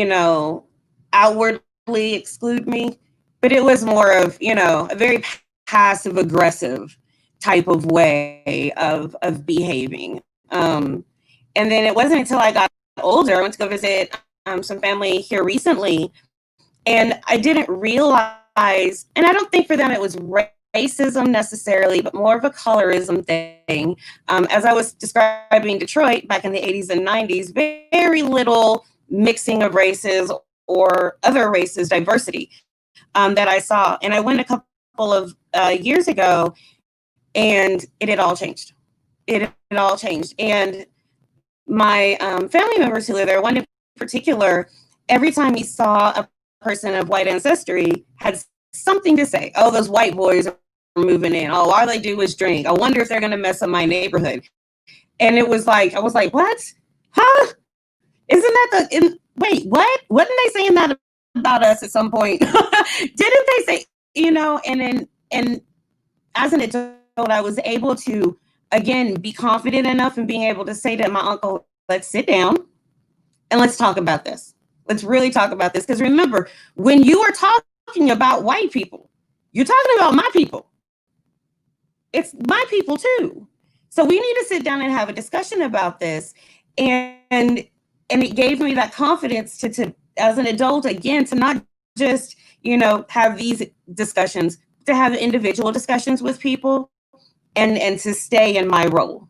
outwardly exclude me, but it was more of, a very passive aggressive type of way of behaving. And then it wasn't until I got older, I went to go visit some family here recently, and I didn't realize, and I don't think for them it was racism necessarily, but more of a colorism thing. As I was describing Detroit back in the 80s and 90s, very little mixing of races or other races, diversity that I saw. And I went a couple of years ago, and it had all changed. It had all changed. And my family members who live there, one in particular, every time he saw a person of white ancestry, had something to say. Oh, those white boys are moving in. Oh, all they do is drink. I wonder if they're going to mess up my neighborhood. And it was like, I was like, what? Huh? Isn't that wait, what? Wasn't they saying that about us at some point? Didn't they say, and as an adult, I was able to, again, be confident enough in being able to say to my uncle, let's sit down and let's talk about this. Let's really talk about this. Because remember, when you are talking about white people, you're talking about my people. It's my people too. So we need to sit down and have a discussion about this. And it gave me that confidence to as an adult, again, to not just, have these discussions, to have individual discussions with people and to stay in my role.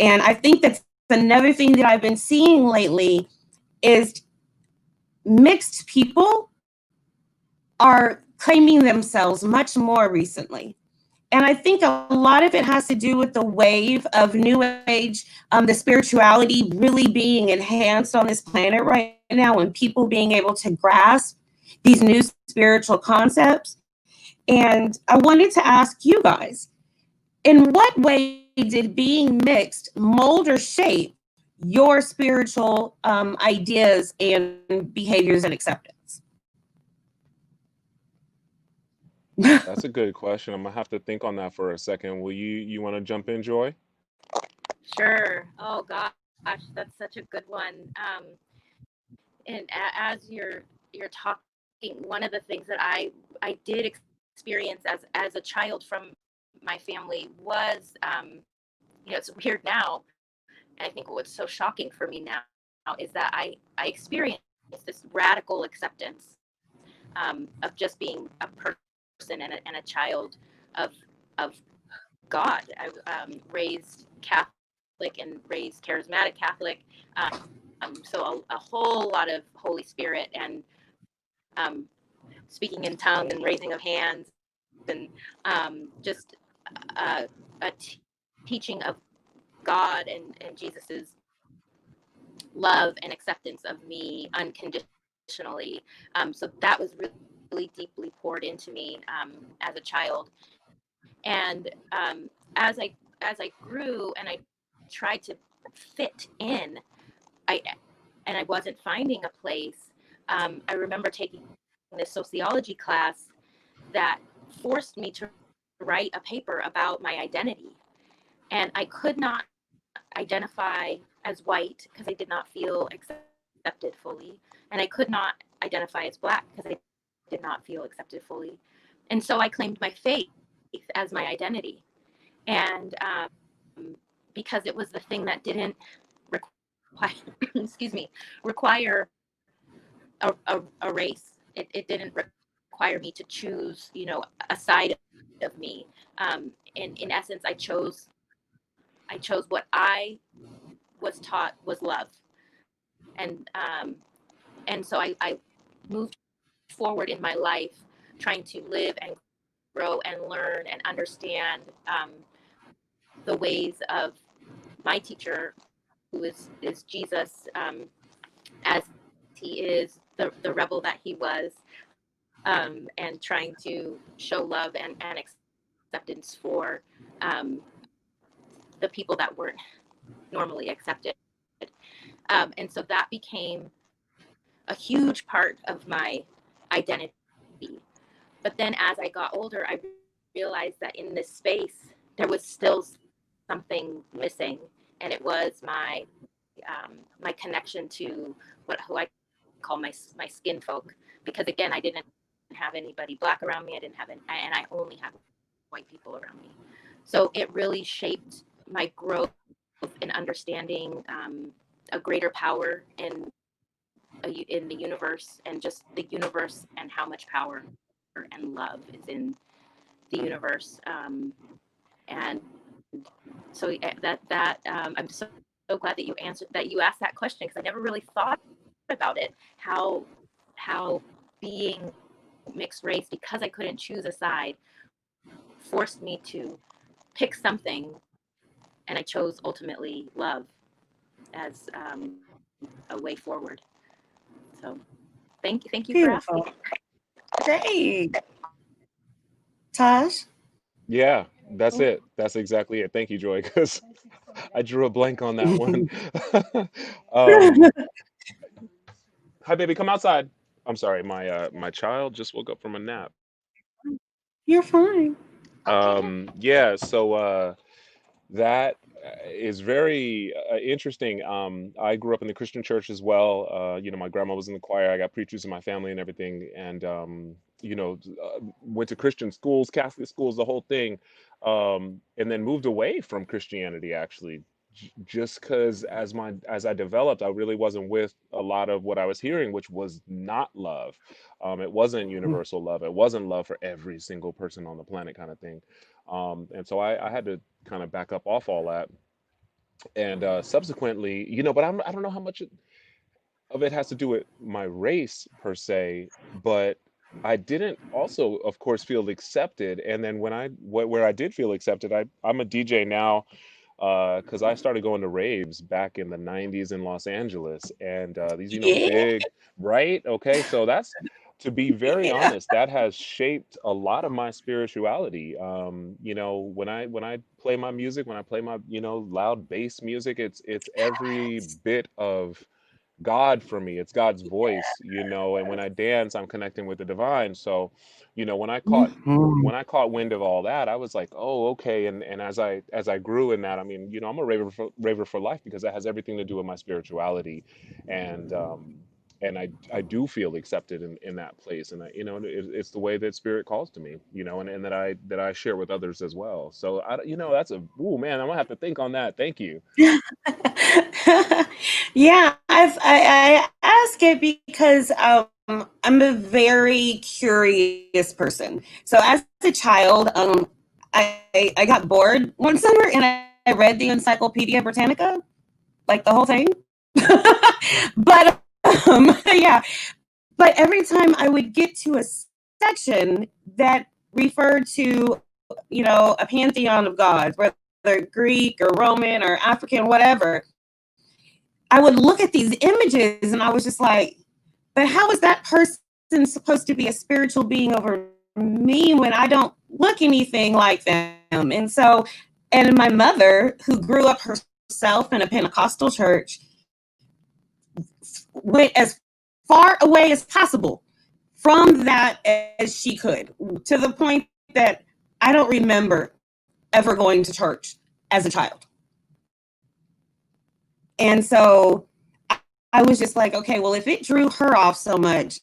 And I think that's another thing that I've been seeing lately is mixed people are claiming themselves much more recently. And I think a lot of it has to do with the wave of new age, the spirituality really being enhanced on this planet right now, and people being able to grasp these new spiritual concepts. And I wanted to ask you guys, in what way did being mixed mold or shape your spiritual ideas and behaviors and acceptance?
That's a good question. I'm gonna have to think on that for a second. Will you want to jump in, Joy?
Sure. Oh gosh, that's such a good one. And as you're talking, one of the things that I did experience as a child from my family was, it's weird now. And I think what's so shocking for me now is that I experienced this radical acceptance of just being a person and a child of God. I raised Catholic and raised charismatic Catholic, so a whole lot of Holy Spirit and speaking in tongue and raising of hands, and just a teaching of God and Jesus's love and acceptance of me unconditionally. So that was really deeply poured into me as a child. And as I grew and I tried to fit in, I wasn't finding a place. I remember taking this sociology class that forced me to write a paper about my identity, and I could not identify as white because I did not feel accepted fully, and I could not identify as Black because I did not feel accepted fully. And so I claimed my faith as my identity, and because it was the thing that didn't require excuse me, require a race. It didn't require me to choose, a side of me. In essence, I chose what I was taught was love, and so I moved forward in my life, trying to live and grow and learn and understand the ways of my teacher, who is Jesus, as he is the rebel that he was, and trying to show love and acceptance for the people that weren't normally accepted. And so that became a huge part of my identity. But then as I got older, I realized that in this space, there was still something missing. And it was my connection to who I call my skin folk. Because again, I didn't have anybody Black around me. I didn't have and I only had white people around me. So it really shaped my growth in understanding a greater power in the universe, and just the universe and how much power and love is in the universe. And so I'm so glad that you asked that question, because I never really thought about it, how being mixed race, because I couldn't choose a side, forced me to pick something, and I chose ultimately love as a way forward. So thank you for asking.
Beautiful. Great. Taj?
Yeah, that's it. That's exactly it. Thank you, Joy, because I drew a blank on that one. um, Hi, baby, come outside. I'm sorry, my child just woke up from a nap.
You're fine.
Yeah, so that is very interesting. I grew up in the Christian church as well. My grandma was in the choir. I got preachers in my family and everything, and went to Christian schools, Catholic schools, the whole thing, and then moved away from Christianity actually, just because as I developed, I really wasn't with a lot of what I was hearing, which was not love. It wasn't universal love. It wasn't love for every single person on the planet, kind of thing. And so I had to kind of back up off all that. And subsequently, but I don't know how much of it has to do with my race per se, but I didn't also, of course, feel accepted. And then where I did feel accepted, I'm a DJ now, because I started going to raves back in the 90s in Los Angeles, and these,
Yeah.
big, right? Okay, so that's, to be very honest, that has shaped a lot of my spirituality. When I play my music, when I play my, loud bass music, it's every bit of God for me. It's God's voice, and when I dance, I'm connecting with the divine. So, when I caught
Mhm.
wind of all that, I was like, oh, okay. And as I grew in that, I mean, I'm a raver for life, because that has everything to do with my spirituality. And I do feel accepted in that place. And it's the way that spirit calls to me, and that I share with others as well. So that's ooh, man, I'm gonna have to think on that. Thank you.
Yeah, I ask it because I'm a very curious person. So as a child, I got bored one summer and I read the Encyclopedia Britannica, like the whole thing. But yeah, but every time I would get to a section that referred to, a pantheon of gods, whether Greek or Roman or African, whatever, I would look at these images and I was just like, but how is that person supposed to be a spiritual being over me when I don't look anything like them? And my mother, who grew up herself in a Pentecostal church, went as far away as possible from that as she could, to the point that I don't remember ever going to church as a child. And so I was just like, okay, well, if it drew her off so much,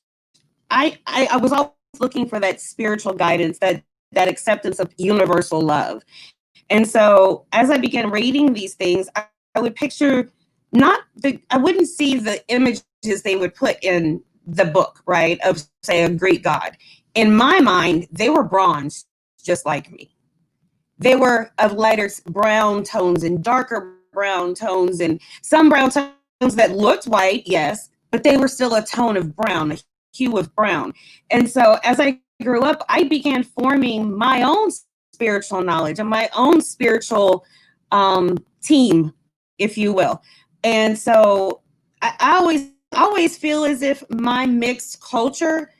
I was always looking for that spiritual guidance, that acceptance of universal love. And so as I began reading these things, I would picture I wouldn't see the images they would put in the book, right, of, say, a Greek god. In my mind, they were bronze, just like me. They were of lighter brown tones and darker brown tones, and some brown tones that looked white, yes, but they were still a tone of brown, a hue of brown. And so as I grew up, I began forming my own spiritual knowledge and my own spiritual team, if you will. And so I always feel as if my mixed culture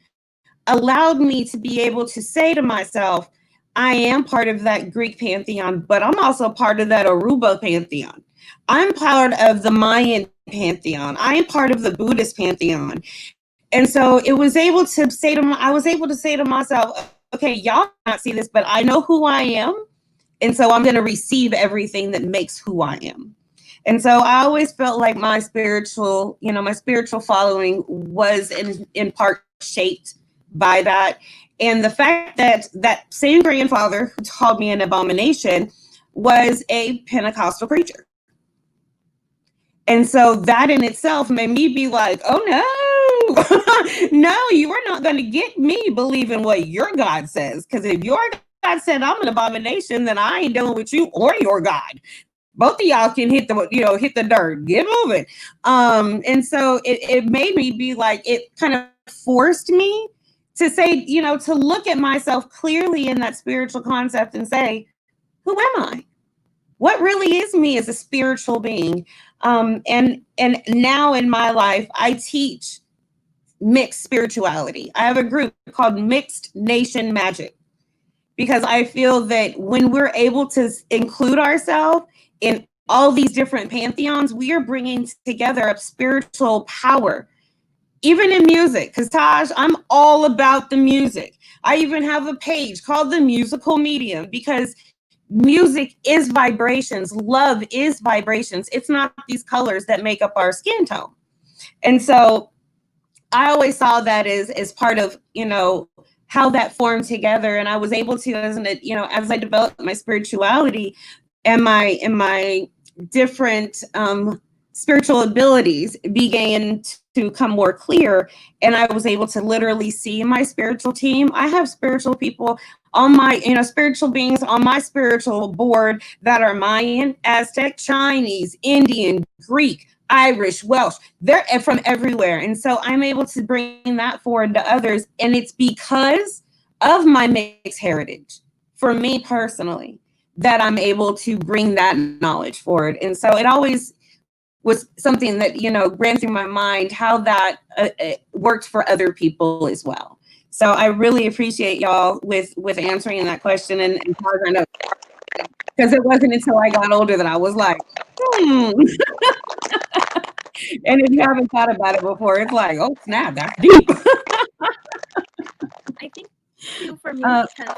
allowed me to be able to say to myself, I am part of that Greek pantheon, but I'm also part of that Aruba pantheon. I'm part of the Mayan pantheon. I am part of the Buddhist pantheon. And so I was able to say to myself, okay, y'all not see this, but I know who I am. And so I'm going to receive everything that makes who I am. And so I always felt like my spiritual following was in part shaped by that. And the fact that that same grandfather who called me an abomination was a Pentecostal preacher. And so that in itself made me be like, oh no, no, you are not going to get me believing what your God says. Because if your God said I'm an abomination, then I ain't dealing with you or your God. Both of y'all can hit the dirt, get moving. And so it made me be like, it kind of forced me to say, to look at myself clearly in that spiritual concept and say, who am I? What really is me as a spiritual being? And now in my life, I teach mixed spirituality. I have a group called Mixed Nation Magic, because I feel that when we're able to include ourselves in all these different pantheons, we are bringing together a spiritual power, even in music. Because Taj, I'm all about the music. I even have a page called The Musical Medium, because music is vibrations. Love is vibrations. It's not these colors that make up our skin tone. And so I always saw that as part of, how that formed together. And I was able to, as I developed my spirituality and my different spiritual abilities began to come more clear. And I was able to literally see my spiritual team. I have spiritual people on my, spiritual beings on my spiritual board that are Mayan, Aztec, Chinese, Indian, Greek, Irish, Welsh. They're from everywhere. And so I'm able to bring that forward to others. And it's because of my mixed heritage, for me personally, that I'm able to bring that knowledge forward. And so it always was something that, ran through my mind, how that worked for other people as well. So I really appreciate y'all with answering that question. And I know, because it wasn't until I got older that I was like, And if you haven't thought about it before, it's like, oh snap, that's deep.
I think too, for me, because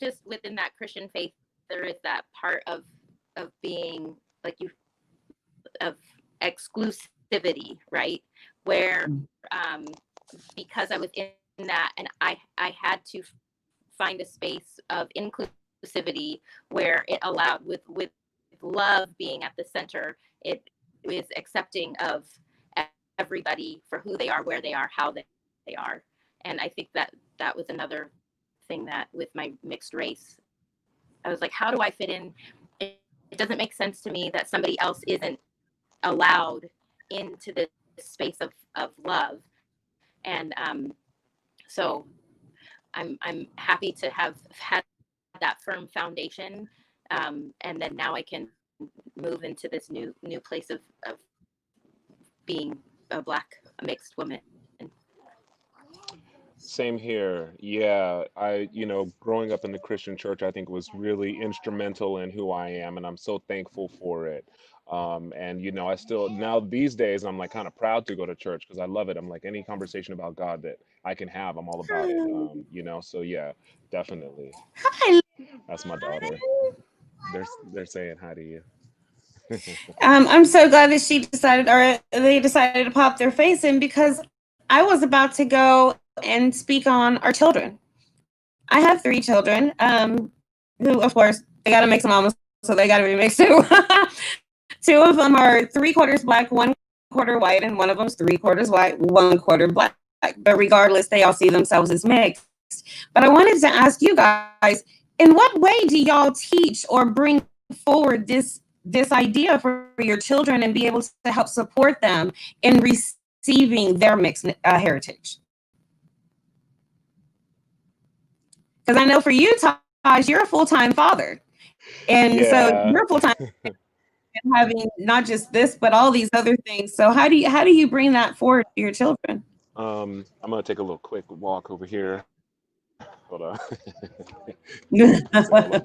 just within that Christian faith, there is that part of being like of exclusivity, right? Where because I was in that, and I had to find a space of inclusivity where it allowed, with love being at the center, it is accepting of everybody for who they are, where they are, how they are. And I think that was another thing that with my mixed race, I was like, how do I fit in? It doesn't make sense to me that somebody else isn't allowed into this space of love. And so I'm happy to have had that firm foundation, and then now I can move into this new place of being a Black mixed woman.
Same here. Yeah, growing up in the Christian church, I think was really instrumental in who I am, and I'm so thankful for it. And I still now these days I'm like kind of proud to go to church because I love it. I'm like any conversation about God that I can have, I'm all about it. So yeah, definitely.
Hi.
That's my daughter. They're saying hi to you.
I'm so glad that they decided to pop their face in, because I was about to go and speak on our children. I have 3 children, who, of course, they got to mix mamas, so they got to be mixed too. 2 of them are 3/4 Black, 1/4 white, and one of them's 3/4 white, 1/4 Black. But regardless, they all see themselves as mixed. But I wanted to ask you guys, in what way do y'all teach or bring forward this idea for your children and be able to help support them in receiving their mixed heritage? Because I know for you, Taj, you're a full-time father. And so
Yeah.
you're full-time and having not just this, but all these other things. So how do you bring that forward to your children?
I'm gonna take a little quick walk over here. Hold on. All up on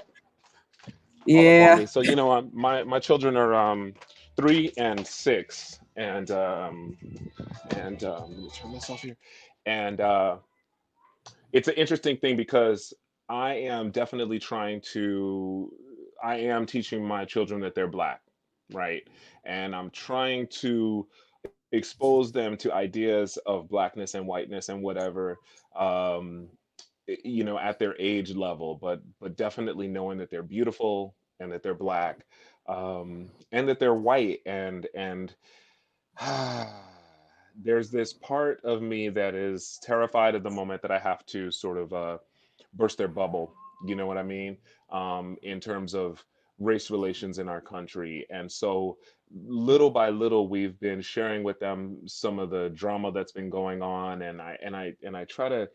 Yeah.
me. So my children are 3 and 6, and let me turn this off here. And it's an interesting thing because I am definitely I am teaching my children that they're Black, right? And I'm trying to expose them to ideas of blackness and whiteness and whatever, um, you know, at their age level, but definitely knowing that they're beautiful and that they're black, and that they're white, and there's this part of me that is terrified at the moment that I have to sort of burst their bubble. You know what I mean? In terms of race relations in our country. And so little by little, we've been sharing with them some of the drama that's been going on. And I try to,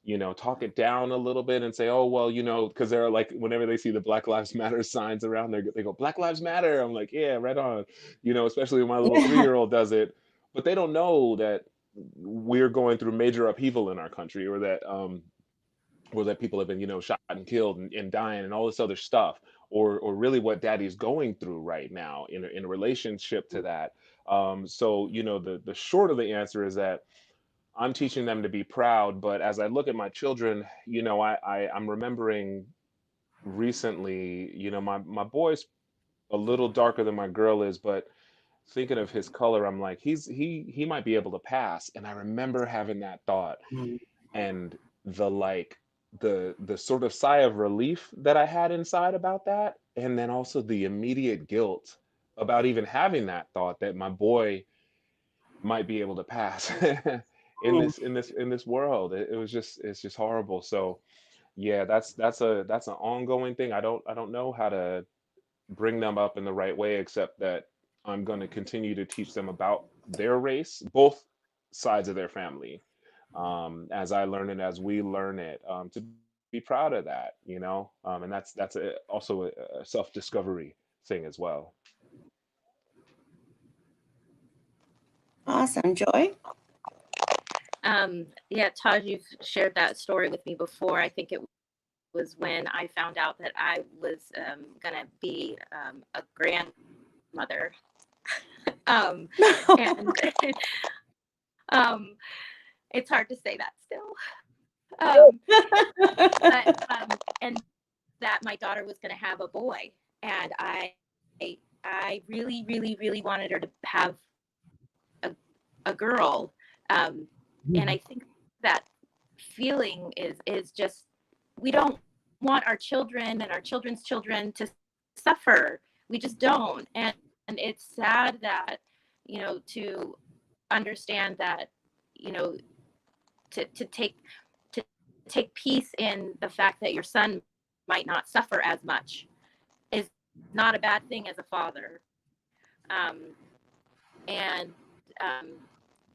you know, talk it down a little bit and say, oh, well, you know, because they're like, whenever they see the Black Lives Matter signs around, they go, Black Lives Matter. I'm like, yeah, right on. You know, especially when my little
Yeah.
3-year-old does it. But they don't know that we're going through major upheaval in our country, or that people have been, you know, shot and killed and dying and all this other stuff, or really what daddy's going through right now in a relationship to that. So, you know, the short of the answer is that I'm teaching them to be proud. But as I look at my children, you know, I'm remembering recently, you know, my boy's a little darker than my girl is, but thinking of his color, I'm like, he might be able to pass. And I remember having that thought,
Mm.
and the like the sort of sigh of relief that I had inside about that, and then also the immediate guilt about even having that thought that my boy might be able to pass in
Mm.
this world. It was just, it's just horrible. So yeah, that's an ongoing thing. I don't know how to bring them up in the right way, except that I'm going to continue to teach them about their race, both sides of their family, as I learn it, as we learn it, to be proud of that, you know, and that's also a self-discovery thing as well.
Awesome. Joy?
Yeah, Taj, you've shared that story with me before. I think it was when I found out that I was going to be a grandmother. And um, it's hard to say that still. And that my daughter was going to have a boy. And I really, really, really wanted her to have a girl. And I think that feeling is just, we don't want our children and our children's children to suffer. We just don't. And it's sad that, you know, to understand that, you know, to take peace in the fact that your son might not suffer as much is not a bad thing as a father. Um, and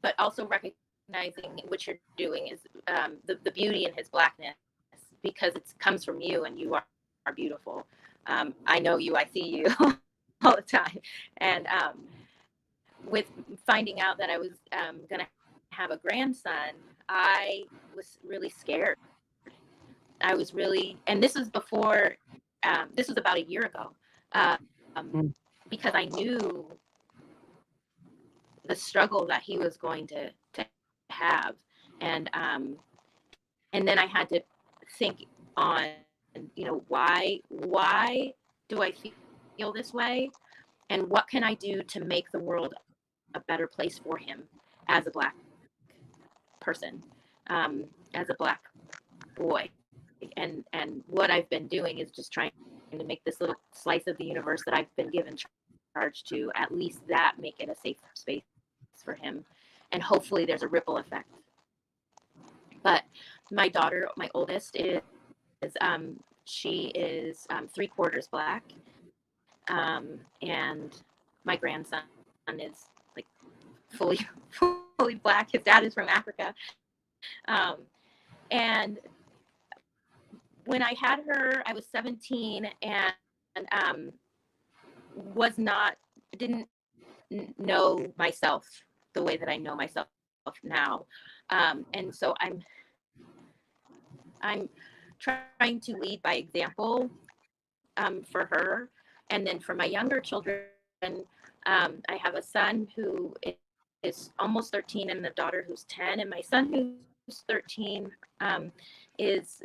but also recognizing what you're doing is the beauty in his blackness, because it comes from you, and you are beautiful. I know you, I see you all the time. And with finding out that I was going to have a grandson, I was really scared. I was really, and this was before, this was about a year ago, um, because I knew the struggle that he was going to have. And then I had to think on, you know, why do I feel this way, and what can I do to make the world a better place for him as a Black person, as a Black boy. And what I've been doing is just trying to make this little slice of the universe that I've been given charge to, at least that, make it a safe space for him. And hopefully there's a ripple effect. But my daughter, my oldest, she is 3/4 Black, and my grandson is like fully fully Black. His dad is from Africa, and when I had her, I was 17, and didn't know myself the way that I know myself now, and so I'm trying to lead by example, for her, and then for my younger children. I have a son who is almost 13 and a daughter who's 10, and my son who's 13 is,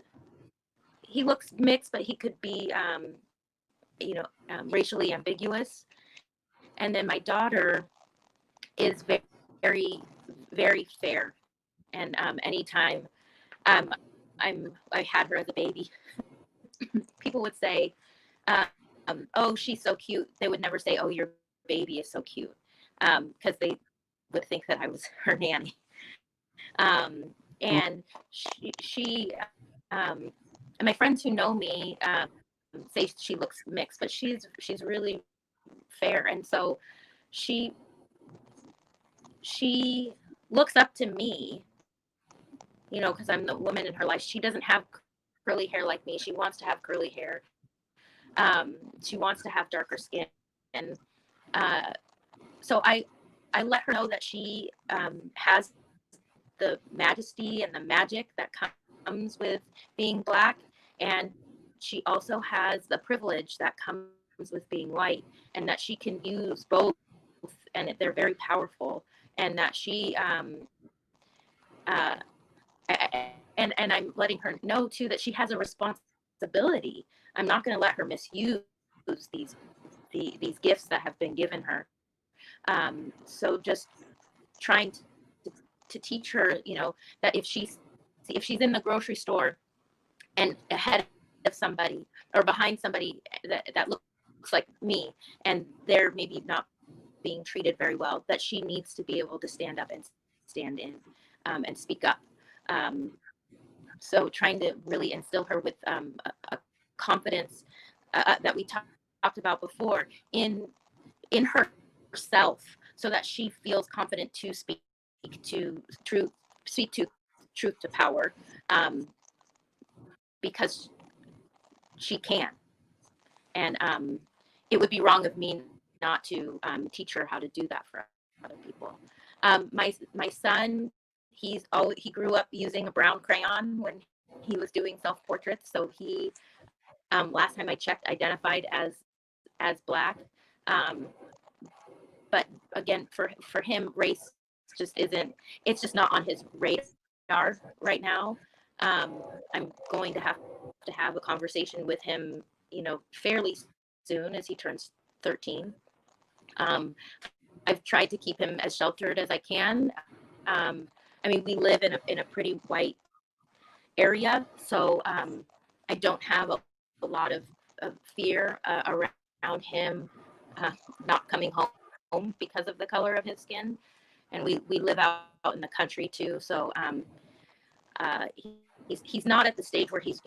he looks mixed, but he could be racially ambiguous. And then my daughter is very, very, very fair. And anytime um, I had her as a baby, people would say, "Oh, she's so cute." They would never say, "Oh, your baby is so cute," because they would think that I was her nanny. And she and my friends who know me say she looks mixed, but she's really fair, and so she looks up to me, you know, because I'm the woman in her life. She doesn't have curly hair like me. She wants to have curly hair. She wants to have darker skin, and so I let her know that she has the majesty and the magic that comes with being Black, and she also has the privilege that comes with being white, and that she can use both, and they're very powerful, and that she and I'm letting her know too that she has a responsibility. I'm not going to let her misuse these gifts that have been given her. So just trying to teach her, you know, that if she's in the grocery store and ahead of somebody or behind somebody that looks like me, and they're maybe not being treated very well, that she needs to be able to stand up and stand in and speak up. So trying to really instill her with a confidence that we talked about before in herself, so that she feels confident to speak to truth, truth to power, because she can. And it would be wrong of me not to teach her how to do that for other people. My son, he grew up using a brown crayon when he was doing self-portraits. So he, last time I checked, identified as Black. But again, for him, race just isn't, it's just not on his radar right now. I'm going to have a conversation with him, you know, fairly soon as he turns 13. I've tried to keep him as sheltered as I can. I mean, we live in a pretty white area, so I don't have a lot of fear around him not coming home because of the color of his skin. And we live out in the country too, so he's not at the stage where he's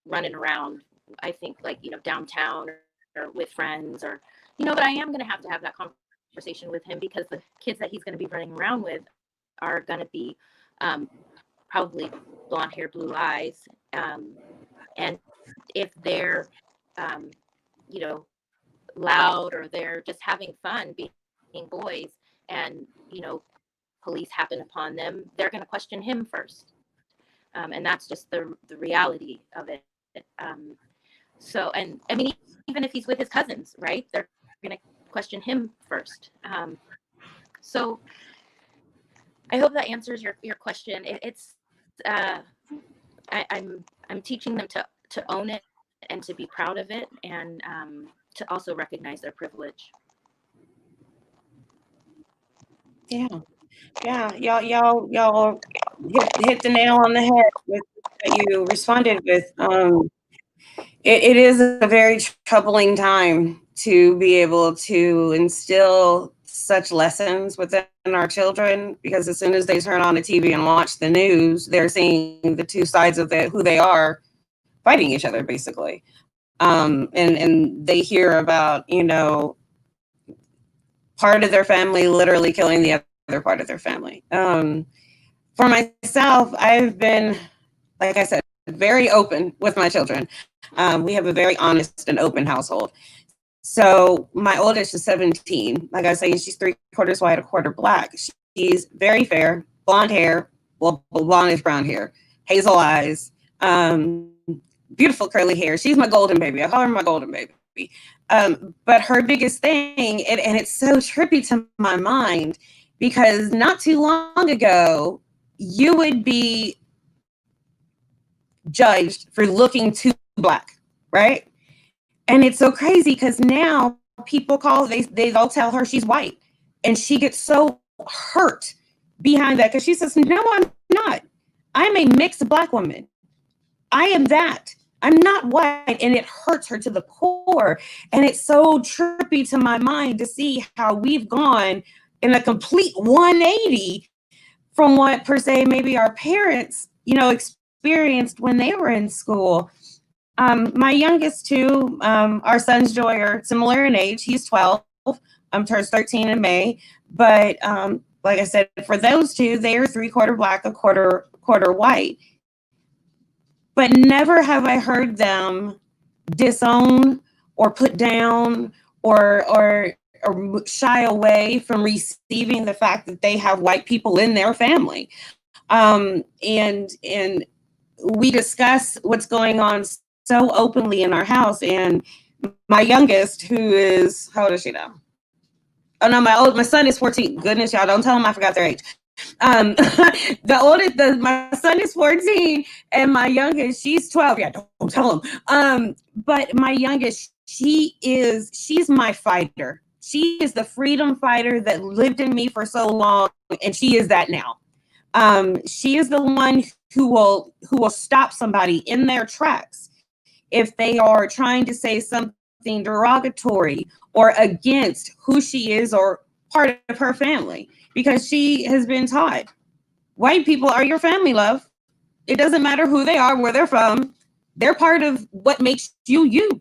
running around, I think, like, you know, downtown or with friends, or, you know, but I am going to have that conversation with him, because the kids that he's going to be running around with are going to be probably blonde hair, blue eyes. And if they're, you know, loud, or they're just having fun being boys, and, you know, police happen upon them, they're going to question him first. And that's just the reality of it. So, and I mean, even if he's with his cousins, right, they're going to question him first. So I hope that answers your question. It's I'm teaching them to own it and to be proud of it, and to also recognize their privilege.
Yeah. Y'all hit the nail on the head with what you responded with. It is a very troubling time to be able to instill such lessons within our children, because as soon as they turn on the TV and watch the news, they're seeing the two sides of who they are fighting each other, basically. And they hear about, you know, part of their family literally killing the other part of their family. For myself, I've been, like I said, very open with my children. We have a very honest and open household. So my oldest is 17. Like I say, she's 3/4 white, 1/4 Black. She's very fair, blonde hair, well, blondish brown hair, hazel eyes, beautiful curly hair. She's my golden baby. I call her my golden baby. But her biggest thing, and it's so trippy to my mind, because not too long ago, you would be judged for looking too Black, right? And it's so crazy because now people they'll tell her she's white, and she gets so hurt behind that, because she says, no, I'm not. I'm a mixed Black woman. I am that. I'm not white. And it hurts her to the core. And it's so trippy to my mind to see how we've gone in a complete 180 from what, per se, maybe our parents, experienced when they were in school. My youngest two, our sons Joy, are similar in age. He's 12. Turns 13 in May. But like I said, for those two, they are 3/4 Black, a quarter white. But never have I heard them disown or put down or shy away from receiving the fact that they have white people in their family. And we discuss what's going on so openly in our house. And my youngest, who is, how old is she now? Oh no, my son is 14. Goodness, y'all, don't tell him I forgot their age. My son is 14 and my youngest, she's 12. Yeah, don't tell him. But my youngest, she's my fighter. She is the freedom fighter that lived in me for so long, and she is that now. She is the one who will stop somebody in their tracks if they are trying to say something derogatory or against who she is or part of her family, because she has been taught white people are your family, love. It doesn't matter who they are, where they're from. They're part of what makes you you.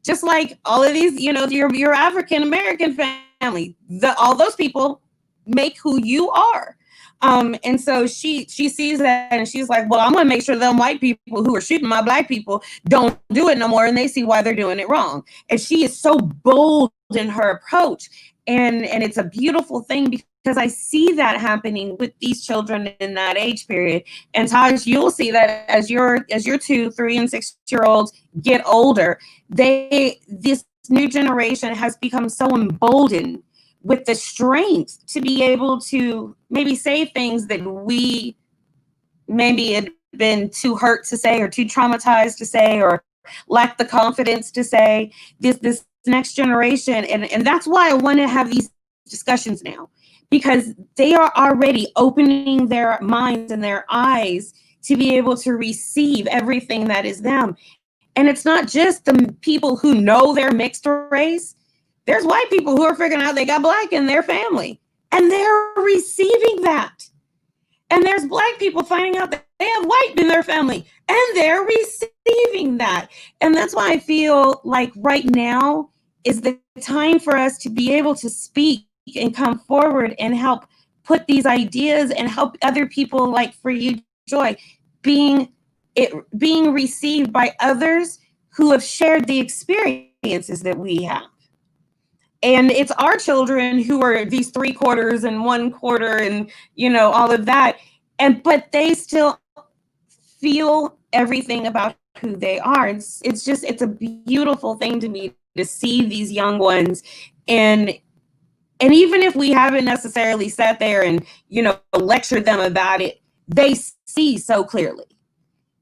Just like all of these, your African American family, all those people make who you are. And so she sees that and she's like, well, I'm gonna make sure them white people who are shooting my Black people don't do it no more, and they see why they're doing it wrong. And she is so bold in her approach, and it's a beautiful thing, because I see that happening with these children in that age period. And Taj, you'll see that as your 2, 3, and 6-year-olds get older, this new generation has become so emboldened with the strength to be able to maybe say things that we maybe had been too hurt to say or too traumatized to say or lack the confidence to say. This next generation, and that's why I want to have these discussions now, because they are already opening their minds and their eyes to be able to receive everything that is them. And it's not just the people who know they're mixed race. There's white people who are figuring out they got Black in their family, and they're receiving that. And there's Black people finding out that they have white in their family, and they're receiving that. And that's why I feel like right now is the time for us to be able to speak and come forward and help put these ideas and help other people, like for you, Joy, being received by others who have shared the experiences that we have. And it's our children who are these 3/4 and 1/4 and, all of that. But they still feel everything about who they are. It's a beautiful thing to me to see these young ones. And even if we haven't necessarily sat there and, lectured them about it, they see so clearly.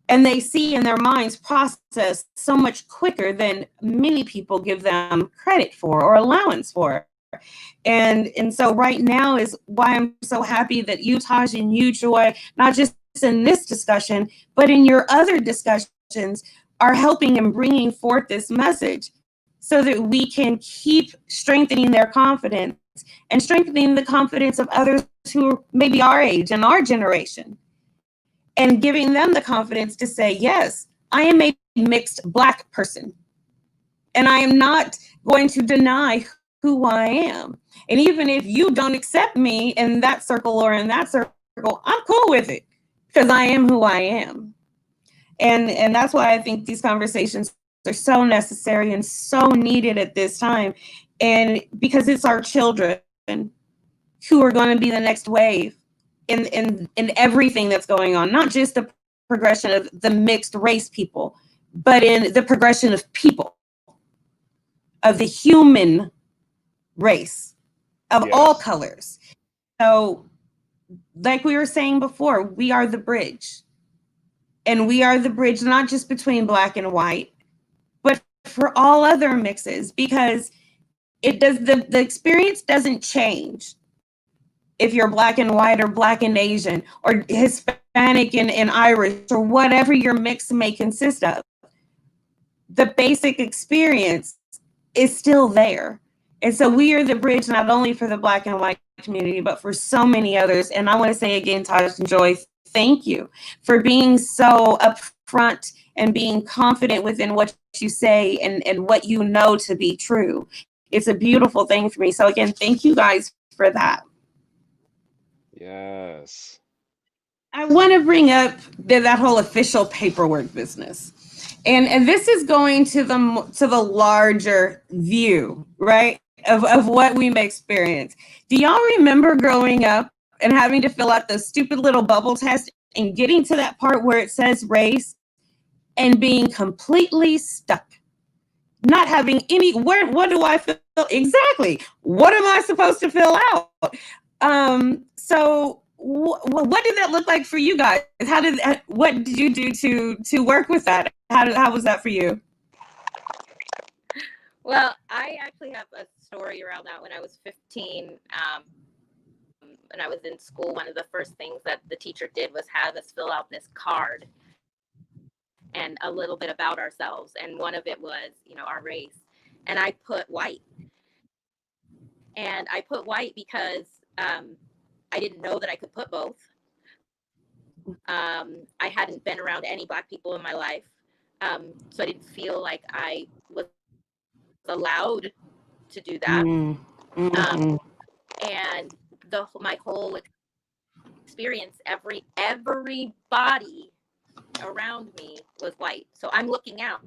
And they see in their minds process so much quicker than many people give them credit for or allowance for. And so right now is why I'm so happy that you, Taj, and you, Joy, not just in this discussion, but in your other discussions, are helping and bringing forth this message so that we can keep strengthening their confidence and strengthening the confidence of others who are maybe our age and our generation, and giving them the confidence to say, yes, I am a mixed Black person, and I am not going to deny who I am. And even if you don't accept me in that circle or in that circle, I'm cool with it, because I am who I am. And that's why I think these conversations are so necessary and so needed at this time. And because it's our children who are going to be the next wave in everything that's going on, not just the progression of the mixed race people, but in the progression of people, of the human race, of all colors. So like we were saying before, we are the bridge. And we are the bridge not just between Black and white, but for all other mixes, because the experience doesn't change if you're black and white or black and Asian or Hispanic and Irish or whatever your mix may consist of. The basic experience is still there. And so we are the bridge not only for the black and white community, but for so many others. And I want to say again, Taj and Joy, thank you for being so upfront and being confident within what you say and what you know to be true. It's a beautiful thing for me. So again, thank you guys for that.
Yes.
I want to bring up that whole official paperwork business. And this is going to the larger view, right? Of what we may experience. Do y'all remember growing up and having to fill out those stupid little bubble tests and getting to that part where it says race and being completely stuck? Not having any, what do I feel? Exactly. What am I supposed to fill out? So what did that look like for you guys? What did you do to work with that? How was that for you?
Well, I actually have a story around that. When I was 15, when I was in school, one of the first things that the teacher did was have us fill out this card and a little bit about ourselves. And one of it was, our race. And I put white. And I put white because I didn't know that I could put both. I hadn't been around any Black people in my life. So I didn't feel like I was allowed to do that.
Mm-hmm.
And my whole experience, everybody around me was white. So I'm looking out,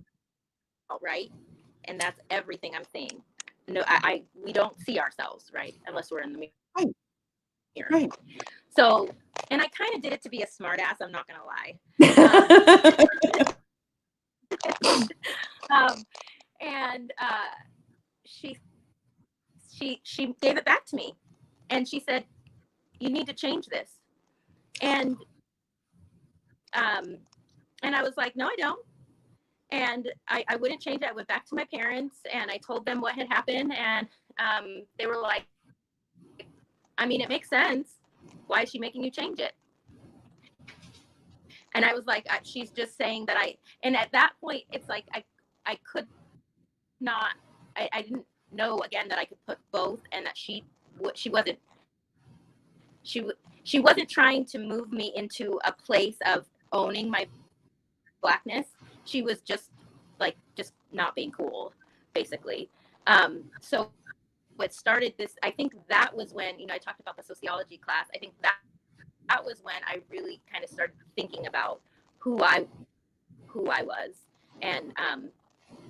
right? And that's everything I'm seeing. No, we don't see ourselves, right? Unless we're in the mirror.
Right.
So, and I kind of did it to be a smart ass, I'm not gonna lie. And she gave it back to me, and she said, "You need to change this." And I was like, "No, I don't." And I wouldn't change it. I went back to my parents and I told them what had happened, and they were like, "I mean, it makes sense. Why is she making you change it?" And I was like, she's just saying that and at that point, it's like I could not, I didn't know again that I could put both, and that she wasn't trying to move me into a place of owning my Blackness. She was just not being cool, basically. So what started this, I think that was when, I talked about the sociology class. I think that was when I really kind of started thinking about who I was, and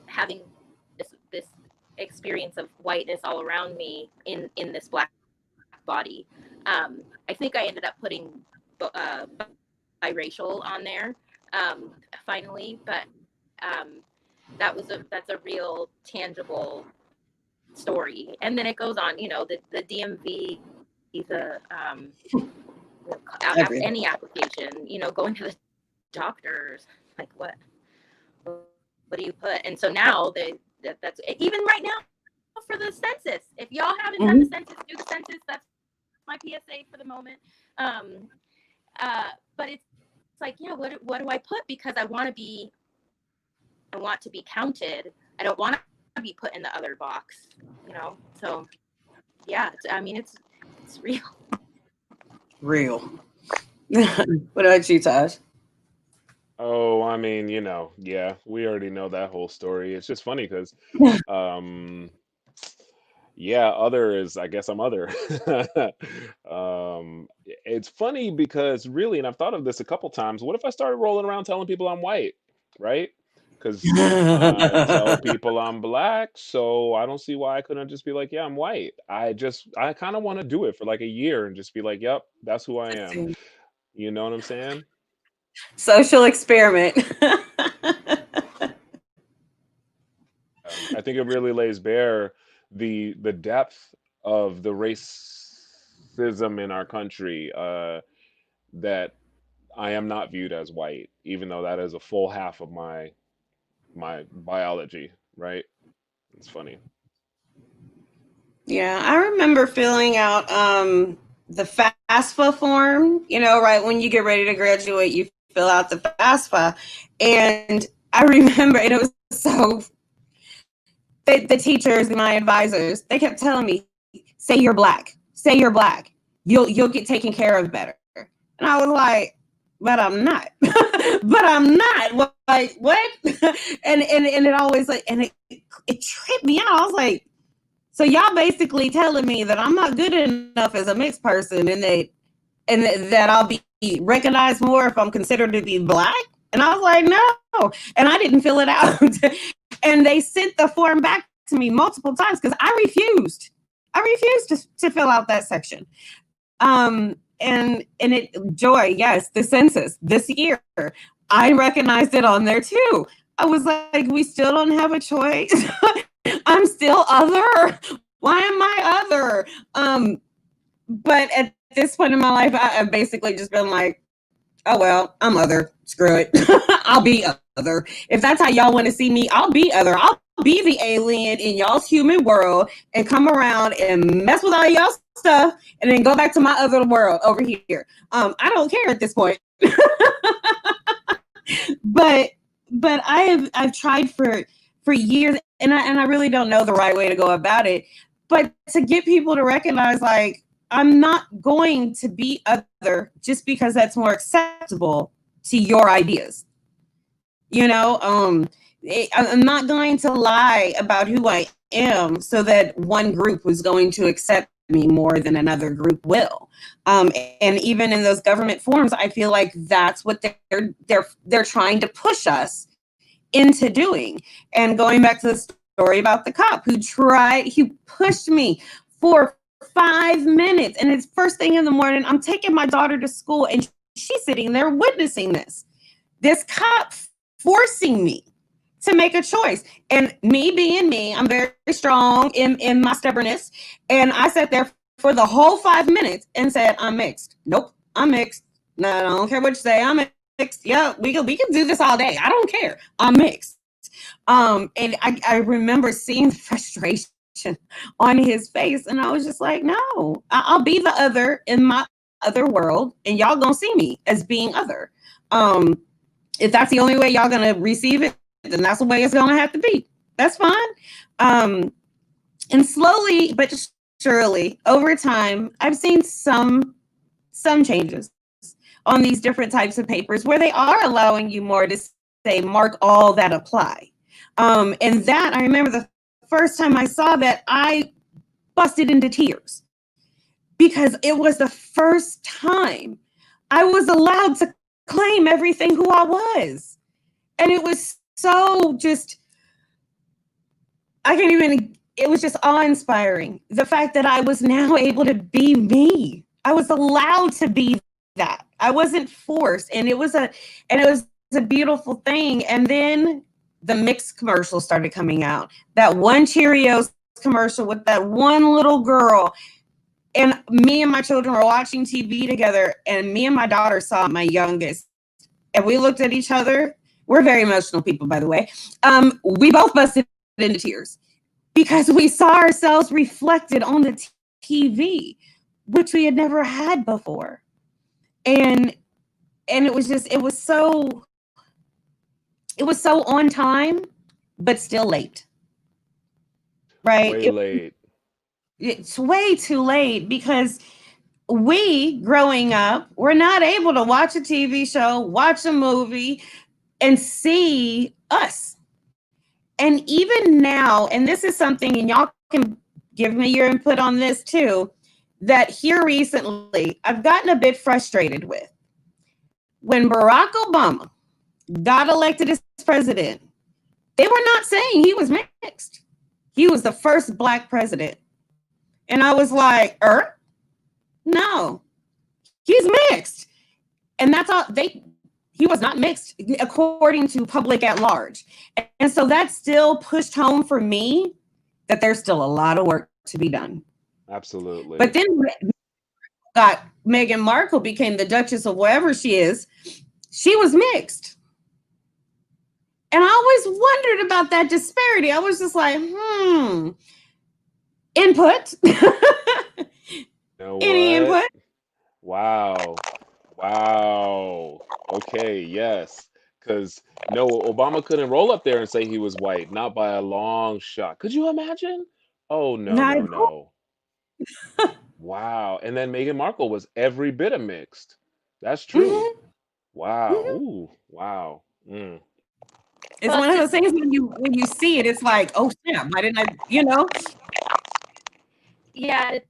having this experience of whiteness all around me in this Black body. I think I ended up putting biracial on there finally, but that's a real tangible story. And then it goes on, the DMV, the any application, going to the doctors, like what do you put? And so now that's even right now for the census. If y'all haven't done the census, do the census. That's my PSA for the moment. But it's like, yeah, what do I put? Because I want to be counted. I don't want to be put in the other box, So yeah, it's real.
Real. What about you, Taj?
Oh, I mean, yeah, we already know that whole story. It's just funny because, um, yeah, other is, I guess I'm other. It's funny because really, and I've thought of this a couple times. What if I started rolling around telling people I'm white, right? Because I tell people I'm Black, so I don't see why I couldn't just be like, yeah, I'm white. I kind of want to do it for like a year and just be like, yep, that's who I am. You know what I'm saying?
Social experiment.
I think it really lays bare the depth of the racism in our country, that I am not viewed as white, even though that is a full half of my biology, right? It's funny.
Yeah, I remember filling out the FAFSA form, you know, right when you get ready to graduate, you fill out the FAFSA. And I remember, and it was so, the teachers, my advisors, they kept telling me, say you're black, say you're black. You'll get taken care of better. And I was like, but I'm not. But I'm not. Like, what? and it always like, and it tripped me out. I was like, so y'all basically telling me that I'm not good enough as a mixed person, and that I'll be recognized more if I'm considered to be black? And I was like, no. And I didn't fill it out. And they sent the form back to me multiple times because I refused. I refused to fill out that section. And it, Joy, yes, the census this year, I recognized it on there too. I was like, we still don't have a choice. I'm still other. Why am I other? But at this point in my life, I've basically just been like, oh, well, I'm other. Screw it. I'll be other. If that's how y'all want to see me, I'll be other. I'll be the alien in y'all's human world and come around and mess with all y'all stuff and then go back to my other world over here. I don't care at this point. But I've tried for years, and I really don't know the right way to go about it. But to get people to recognize, like, I'm not going to be other just because that's more acceptable to your ideas. You know, I'm not going to lie about who I am so that one group was going to accept me more than another group will. And even in those government forms, I feel like that's what they're trying to push us into doing. And going back to the story about the cop who pushed me for 5 minutes, and it's first thing in the morning. I'm taking my daughter to school, and she's sitting there witnessing this cop forcing me to make a choice. And me being me, I'm very strong in my stubbornness. And I sat there for the whole 5 minutes and said, I'm mixed. Nope, I'm mixed. No, I don't care what you say. I'm mixed. Yeah, we can do this all day. I don't care. I'm mixed. And I remember seeing the frustration on his face, and I was just like, no, I'll be the other in my other world, and y'all gonna see me as being other. If that's the only way y'all gonna receive it, then that's the way it's gonna have to be. That's fine. And slowly but surely over time, I've seen some changes on these different types of papers where they are allowing you more to say mark all that apply. And that, I remember the first time I saw that, I busted into tears because it was the first time I was allowed to claim everything who I was. And it was so just, it was just awe-inspiring. The fact that I was now able to be me. I was allowed to be that. I wasn't forced. And it was a beautiful thing. And then the mixed commercial started coming out. That one Cheerios commercial with that one little girl. And me and my children were watching TV together, and me and my daughter saw my youngest. And we looked at each other. We're very emotional people, by the way. We both busted into tears because we saw ourselves reflected on the TV, which we had never had before. And it was so on time, but still late. Right?
Way late.
It's way too late because we, growing up, were not able to watch a TV show, watch a movie, and see us. And even now, and this is something, and y'all can give me your input on this too, that here recently, I've gotten a bit frustrated with. When Barack Obama got elected as president, they were not saying he was mixed. He was the first Black president. And I was like, no, he's mixed. And that's all he was not mixed according to public at large. And so that still pushed home for me that there's still a lot of work to be done.
Absolutely.
But then got Meghan Markle became the Duchess of wherever she is. She was mixed. And I always wondered about that disparity. I was just like, Input.
You know
Any
what?
input?
Wow. Wow. Okay, yes. Because no, Obama couldn't roll up there and say he was white, not by a long shot. Could you imagine? Oh, no,
Not
no,
at all.
no. Wow. And then Meghan Markle was every bit of mixed. That's true.
Mhm,
Wow.
mhm.
Ooh, wow. Mm.
It's
Well,
one
it's
of those
just
things when you see it, it's like, oh snap! Why didn't I? You know?
yeah, it's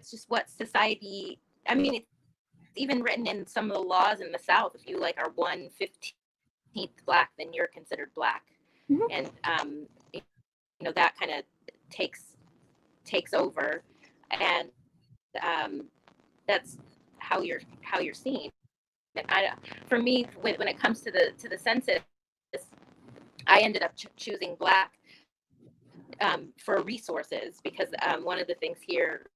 it's just what society. I mean, it's even written in some of the laws in the South. If you like are 1/15th black, then you're considered black,
Mhm,
and that kind of takes takes over, and um, that's how you're seen. And for me, when it comes to the census, I ended up choosing black for resources because one of the things here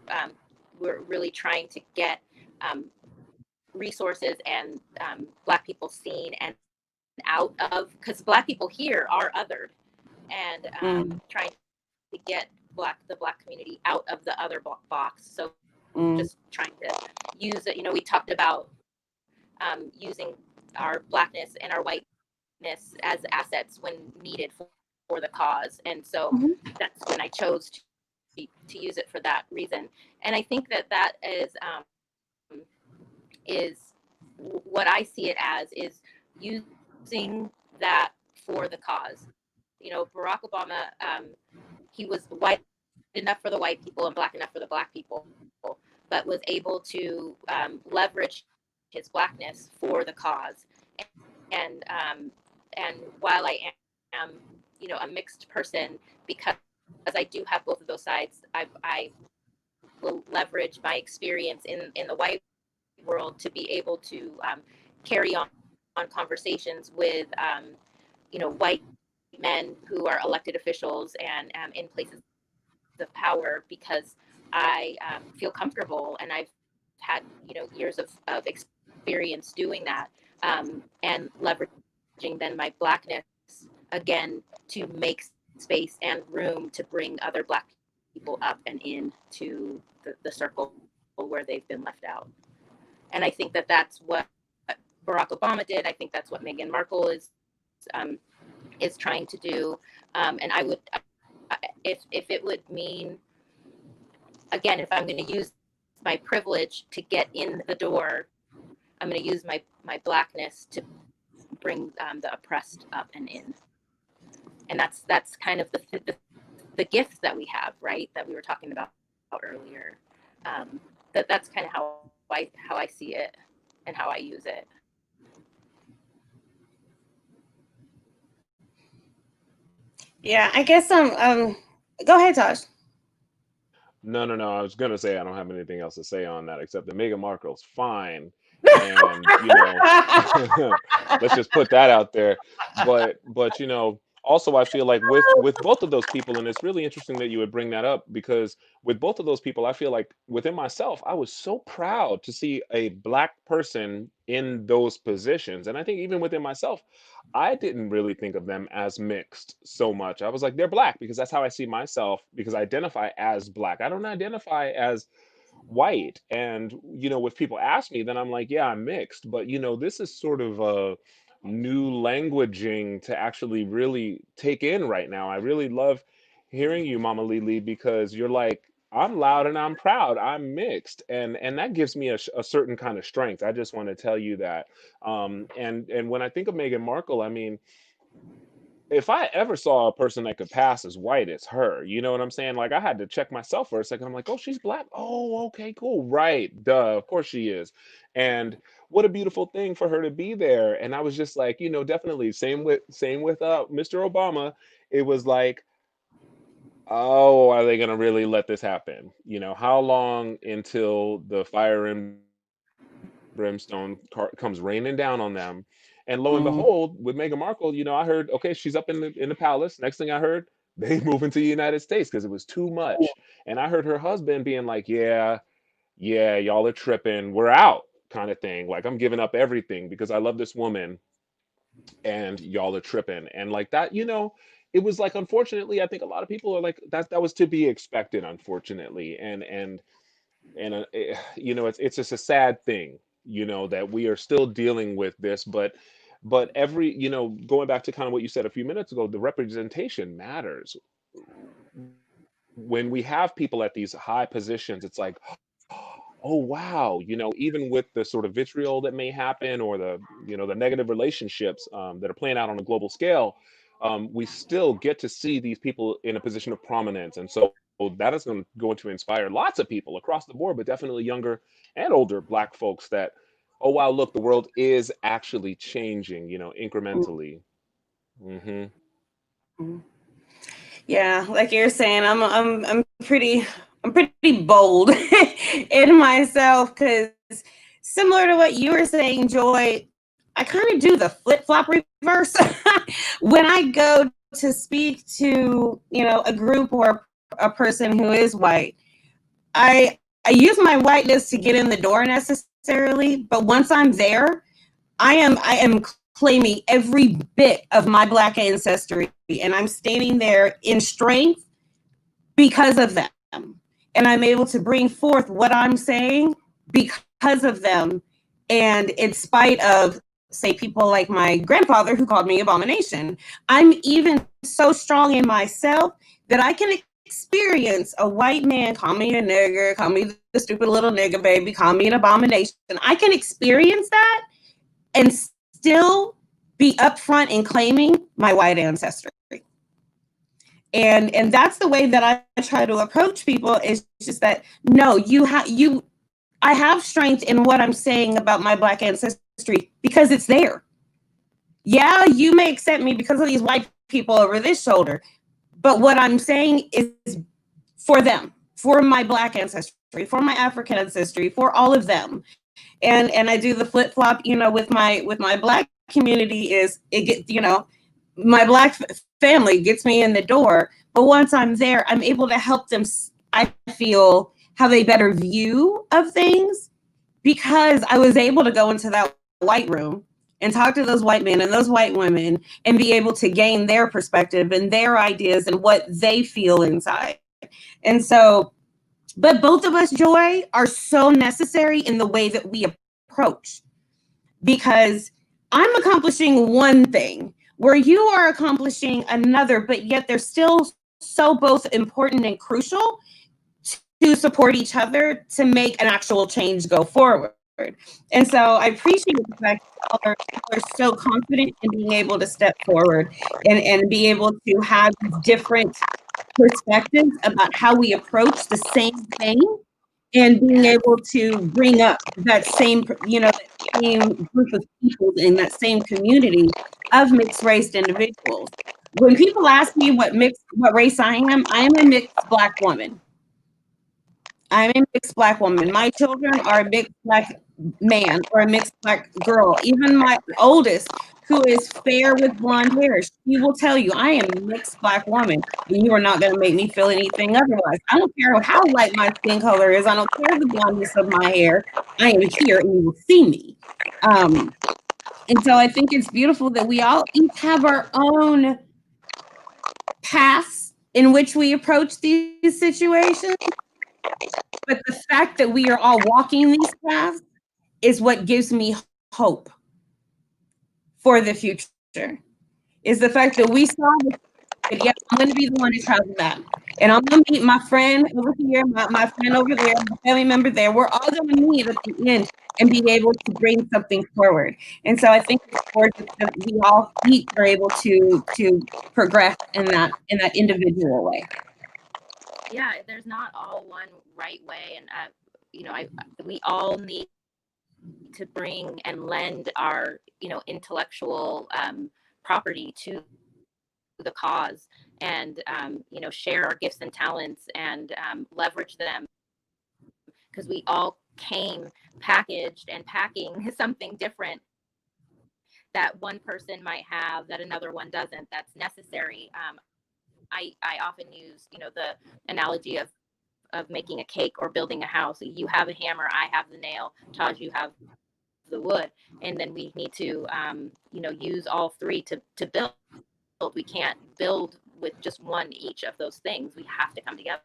um, we're really trying to get um, resources and black people seen and out of because black people here are othered and
mm,
trying to get the black community out of the other box. So
mm,
just trying to use it. We talked about using our blackness and our whiteness as assets when needed for the cause. And so
mhm.
that's when I chose to use it for that reason. And I think that is what I see it as is using that for the cause. Barack Obama, he was white enough for the white people and black enough for the black people, but was able to leverage his blackness for the cause. And while I am, a mixed person, because I do have both of those sides, I will leverage my experience in the white world to be able to carry on conversations with white men who are elected officials and in places of power because I feel comfortable and I've had years of experience doing that and leveraging then my blackness again to make space and room to bring other black people up and into the circle where they've been left out. And I think that's what Barack Obama did. I think that's what Meghan Markle um, is trying to do. And I would, if it would mean, again, if I'm going to use my privilege to get in the door, I'm going to use my blackness to bring the oppressed up and in. And that's kind of the gift that we have, right? That we were talking about earlier. That's kind of how I see it and how I use it.
Yeah, I guess go ahead, Tosh.
No, no, no. I was gonna say I don't have anything else to say on that except that Meghan Markle's fine, and let's just put that out there. But also I feel like with both of those people, and it's really interesting that you would bring that up because with both of those people, I feel like within myself, I was so proud to see a black person in those positions, and I think even within myself, I didn't really think of them as mixed so much. I was like, they're black because that's how I see myself because I identify as black. I don't identify as white. And, if people ask me, then I'm like, yeah, I'm mixed. But, this is sort of a new languaging to actually really take in right now. I really love hearing you, Mama Lele, because you're like, I'm loud and I'm proud. I'm mixed, and that gives me a certain kind of strength. I just want to tell you that. And when I think of Meghan Markle, I mean, if I ever saw a person that could pass as white, it's her. You know what I'm saying? Like I had to check myself for a second. I'm like, oh, she's black. Oh, okay, cool. Right. Duh. Of course she is. And what a beautiful thing for her to be there. And I was just like, definitely same with Mr. Obama. It was like, oh, are they gonna really let this happen? How long until the fire and brimstone comes raining down on them. And lo and
Mm,
behold, with Meghan Markle, I heard, okay, she's up in the palace. Next thing I heard, they moving to the United States because it was too much. And I heard her husband being like, yeah, yeah, y'all are tripping. We're out, kind of thing. Like I'm giving up everything because I love this woman and y'all are tripping. And like that, it was like unfortunately, I think a lot of people are like that was to be expected, unfortunately. And And you know, it's just a sad thing, you know, that we are still dealing with this. But every, you know, going back to kind of what you said a few minutes ago, the representation matters. When we have people at these high positions, it's like, oh wow, you know, even with the sort of vitriol that may happen, or the, you know, the negative relationships that are playing out on a global scale, we still get to see these people in a position of prominence. And so that is going to inspire lots of people across the board, but definitely younger and older Black folks, that, oh wow, look, the world is actually changing, you know, incrementally. Hmm.
Mhm. Yeah, like you're saying, I'm pretty bold in myself, because similar to what you were saying, Joy, I kind of do the flip flop reverse. When I go to speak to, you know, a group or a person who is white, I use my whiteness to get in the door necessarily, but once I'm there, I am claiming every bit of my Black ancestry, and I'm standing there in strength because of them. And I'm able to bring forth what I'm saying because of them. And in spite of, say, people like my grandfather who called me abomination, I'm even so strong in myself that I can experience a white man call me a nigger, call me the stupid little nigger baby, call me an abomination. I can experience that and still be upfront in claiming my white ancestry. And that's the way that I try to approach people, is just that, no, I have strength in what I'm saying about my Black ancestry because it's there. Yeah, you may accept me because of these white people over this shoulder, but what I'm saying is for them, for my Black ancestry, for my African ancestry, for all of them. And I do the flip flop, you know, with my Black community, is it get, you know, my Black family gets me in the door, but once I'm there, I'm able to help them, I feel, have a better view of things, because I was able to go into that white room and talk to those white men and those white women and be able to gain their perspective and their ideas and what they feel inside. And so, but both of us, Joy, are so necessary in the way that we approach, because I'm accomplishing one thing where you are accomplishing another, but yet they're still so both important and crucial to support each other to make an actual change go forward. And so I appreciate the fact that y'all are so confident in being able to step forward and be able to have different perspectives about how we approach the same thing, and being able to bring up that same, you know, that same group of people in that same community of mixed race individuals. When people ask me what race I am a mixed Black woman. I'm a mixed Black woman. My children are a mixed Black man or a mixed Black girl. Even my oldest, who is fair with blonde hair, she will tell you, I am a mixed Black woman, and you are not going to make me feel anything otherwise. I don't care how light my skin color is. I don't care the blondness of my hair. I am here, and you will see me. And so I think it's beautiful that we all each have our own paths in which we approach these situations. But the fact that we are all walking these paths is what gives me hope for the future. Is the fact that we saw that, yes, I'm going to be the one to travel that. And I'm going to meet my friend over here, my friend over there, my family member there. We're all going to meet at the end and be able to bring something forward. And so I think it's gorgeous that we all each are able to progress in that individual way.
Yeah, there's not all one right way, and you know, we all need to bring and lend our, you know, intellectual property to the cause, and you know, share our gifts and talents, and leverage them, because we all came packaged and packing something different that one person might have that another one doesn't, that's necessary. I often use, you know, the analogy of making a cake or building a house. You have a hammer, I have the nail, Taj, you have the wood, and then we need to you know, use all three to build. We can't build with just one each of those things. We have to come together.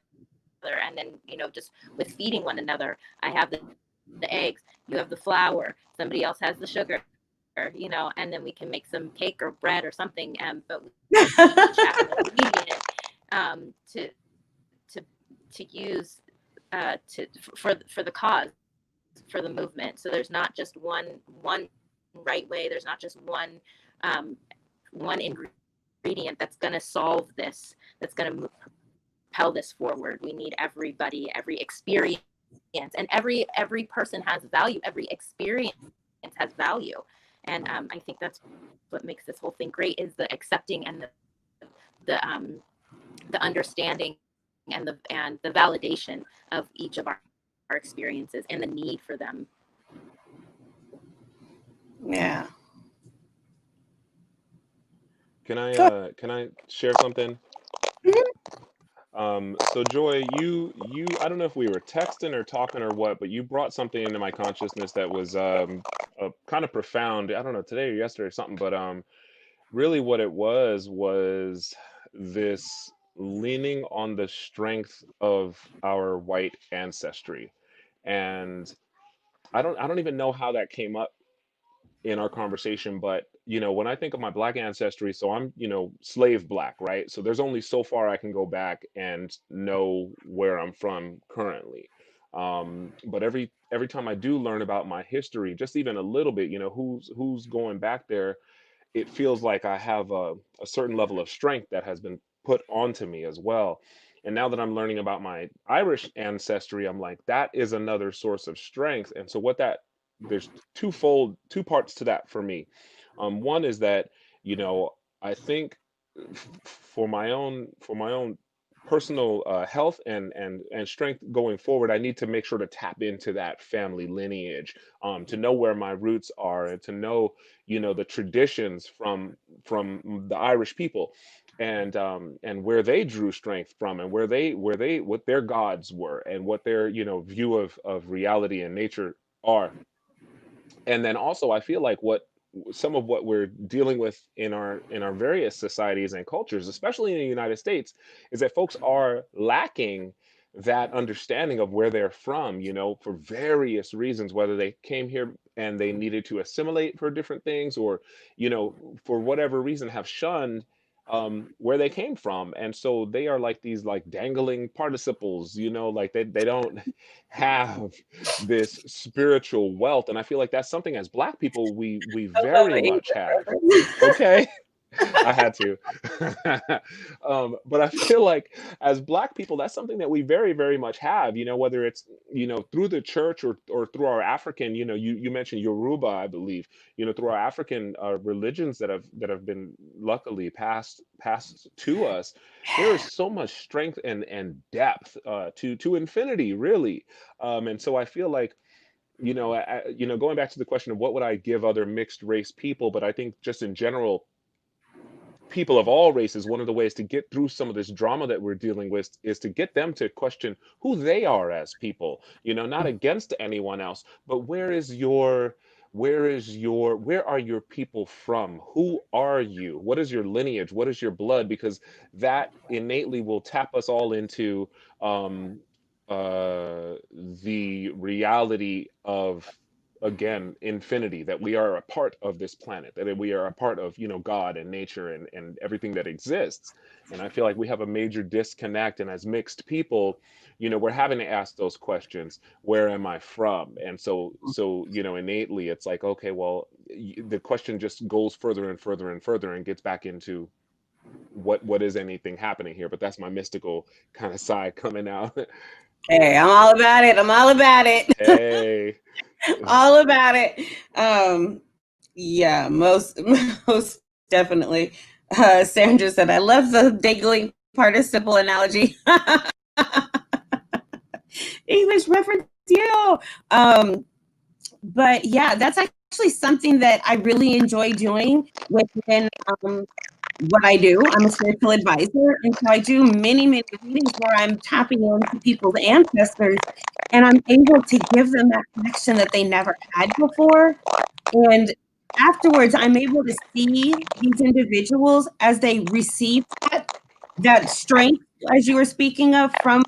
and then just with feeding one another. I have the eggs, you have the flour, somebody else has the sugar, and then we can make some cake or bread or something. But we each have an ingredient to use for the cause, for the movement. So there's not just one right way. There's not just one ingredient that's going to solve this, that's going to propel this forward. We need everybody, every experience, and every person has value. Every experience has value, and I think that's what makes this whole thing great, is the accepting and the understanding and the validation of each of our experiences and the need for them.
Yeah.
Can I share something? So Joy, you I don't know if we were texting or talking or what, but you brought something into my consciousness that was kind of profound. I don't know, today or yesterday or something, but really what it was this leaning on the strength of our white ancestry. And I don't even know how that came up in our conversation, but when I think of my black ancestry, so I'm slave black, right? So there's only so far I can go back and know where I'm from currently. But every time I do learn about my history, just even a little bit, who's going back there, it feels like I have a certain level of strength that has been put onto me as well. And now that I'm learning about my Irish ancestry, I'm like, that is another source of strength. And so there's two parts to that for me. One is that, I think for my own personal health and strength going forward, I need to make sure to tap into that family lineage, to know where my roots are, and to know, the traditions from the Irish people, and where they drew strength from, and where they what their gods were, and what their view of reality and nature are. And then also I feel like some of what we're dealing with in our various societies and cultures, especially in the United States, is that folks are lacking that understanding of where they're from, for various reasons, whether they came here and they needed to assimilate for different things, or for whatever reason have shunned where they came from. And so they are like these like dangling participles, like they don't have this spiritual wealth. And I feel like that's something as black people we very much have. Okay. I had to. But I feel like as black people, that's something that we very, very much have, whether it's, through the church, or through our African, you mentioned Yoruba, I believe, through our African religions that have been luckily passed to us. There is so much strength and depth to infinity, really. And so I feel like, going back to the question of what would I give other mixed race people, but I think just in general, people of all races, one of the ways to get through some of this drama that we're dealing with is to get them to question who they are as people, not against anyone else, but where are your people from? Who are you? What is your lineage? What is your blood? Because that innately will tap us all into um, the reality of, again, infinity, that we are a part of this planet, that we are a part of God and nature and everything that exists. And I feel like we have a major disconnect, and as mixed people, we're having to ask those questions. Where am I from? And so innately it's like, okay, well, the question just goes further and further and further and gets back into what is anything happening here. But that's my mystical kind of side coming out.
Hey, I'm all about it. I'm all about it.
Hey.
All about it. Yeah, most definitely. Sandra said, I love the dangling participle analogy. English reference, you. But yeah, that's actually something that I really enjoy doing within what I do. I'm a spiritual advisor, and so I do many, many readings where I'm tapping into people's ancestors, and I'm able to give them that connection that they never had before. And afterwards, I'm able to see these individuals as they receive that strength, as you were speaking of, from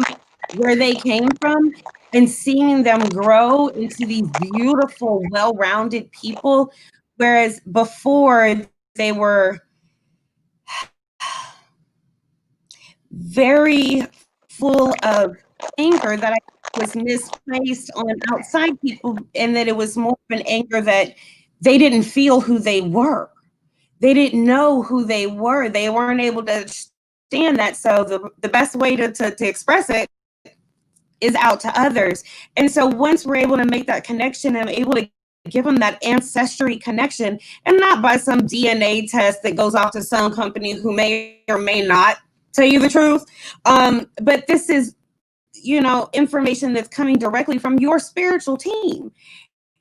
where they came from and seeing them grow into these beautiful, well-rounded people, whereas before they were very full of anger that I was misplaced on outside people, and that it was more of an anger that they didn't feel who they were. They didn't know who they were. They weren't able to understand that. So the best way to express it is out to others. And so once we're able to make that connection and able to give them that ancestry connection, and not by some DNA test that goes off to some company who may or may not tell you the truth. But this is, information that's coming directly from your spiritual team.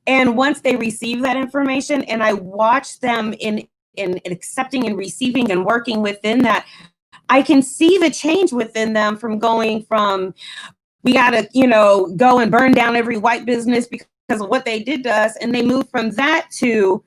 And once they receive that information and I watch them in accepting and receiving and working within that, I can see the change within them from going from, we got to, go and burn down every white business because of what they did to us. And they move from that to,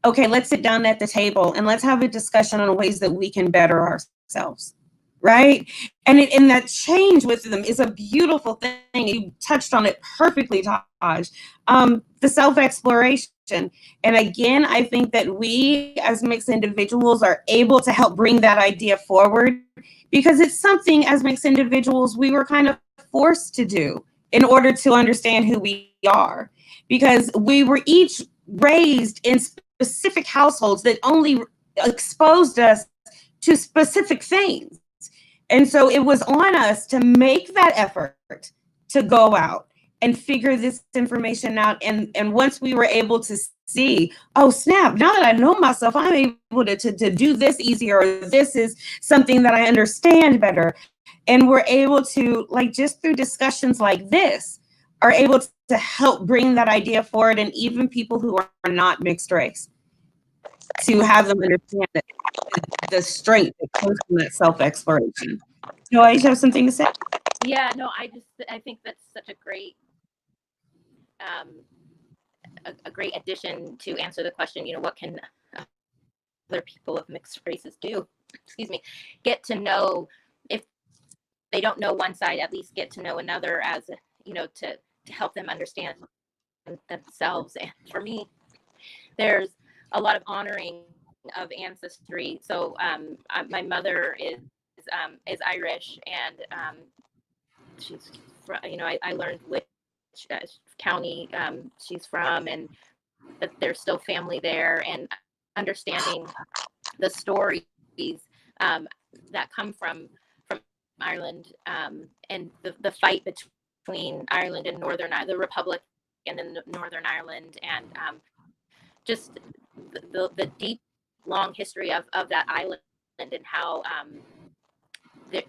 okay, let's sit down at the table and let's have a discussion on ways that we can better ourselves. Right. And that change with them is a beautiful thing. You touched on it perfectly, Taj. The self-exploration. And again, I think that we as mixed individuals are able to help bring that idea forward, because it's something as mixed individuals we were kind of forced to do in order to understand who we are, because we were each raised in specific households that only exposed us to specific things. And so it was on us to make that effort to go out and figure this information out. And once we were able to see, oh snap, now that I know myself, I'm able to do this easier, or this is something that I understand better. And we're able to, like, just through discussions like this, are able to help bring that idea forward, and even people who are not mixed race, to have them understand that the strength that comes from that self-exploration. Joy, you have something to say?
Yeah, no, I think that's such a great a great addition to answer the question, what can other people of mixed races do? Excuse me. Get to know, if they don't know one side, at least get to know another, as to help them understand themselves. And for me, there's a lot of honoring of ancestry. So my mother is Irish, and she's from, I learned which county she's from, and that there's still family there, and understanding the stories that come from Ireland, and the fight between Ireland and Northern Ireland, the Republic and then Northern Ireland, and just the deep, long history of that island, and how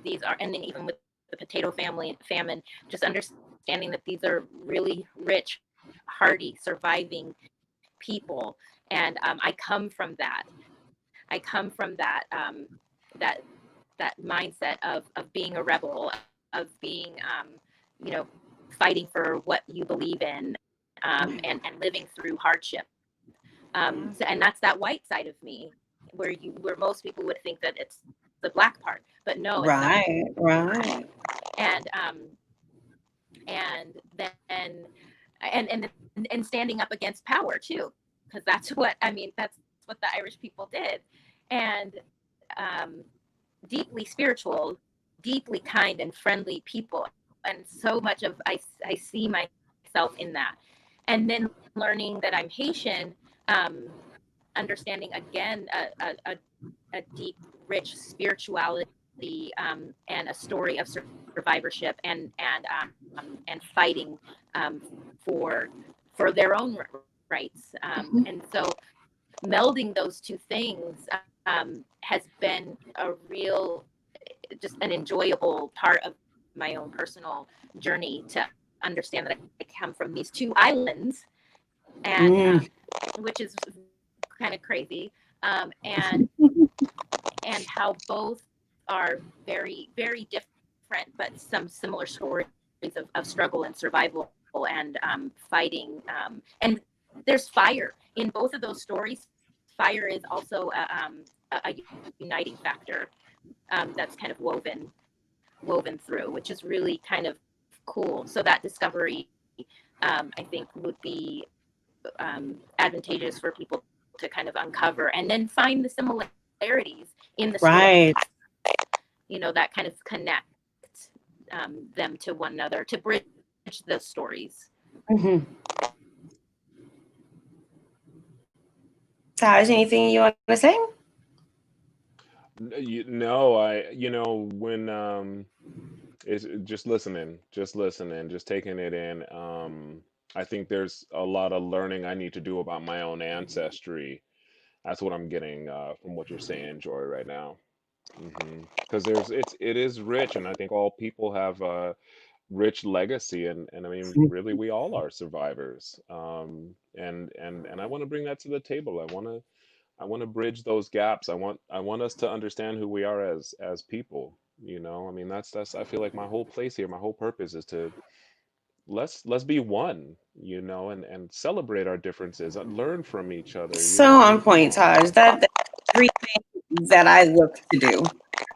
these are, and then even with the potato famine, just understanding that these are really rich, hardy, surviving people. And I come from that. I come from that that mindset of being a rebel, of being fighting for what you believe in, and living through hardship. And that's that white side of me, where most people would think that it's the black part, but no, it's
Right,
not.
right.
And then and standing up against power too, because that's what the Irish people did. And deeply spiritual, deeply kind and friendly people, and so much of I see myself in that. And then learning that I'm Haitian, understanding again a deep, rich spirituality, and a story of survivorship, and fighting for their own rights. And so melding those two things has been a real, just an enjoyable part of my own personal journey, to understand that I come from these two islands, and which is kind of crazy, and how both are very, very different, but some similar stories of struggle and survival, and fighting. And there's fire in both of those stories. Fire is also a uniting factor, that's kind of woven woven through, which is really kind of cool. So that discovery, I think, would be advantageous for people to kind of uncover and then find the similarities in the story.
Right.
You know, that kind of connect them to one another, to bridge the stories.
Mm-hmm. Taj, anything you want to say?
When it's just listening, just taking it in. I think there's a lot of learning I need to do about my own ancestry. That's what I'm getting from what you're saying, Joy, right now. Because it is rich, and I think all people have a rich legacy, and I mean, really, we all are survivors. And I want to bring that to the table. I want to bridge those gaps. I want us to understand who we are as people. I mean, that's I feel like my whole place here, my whole purpose is to let's be one, and celebrate our differences, learn from each other.
So on point, Taj. That's three things that I look to do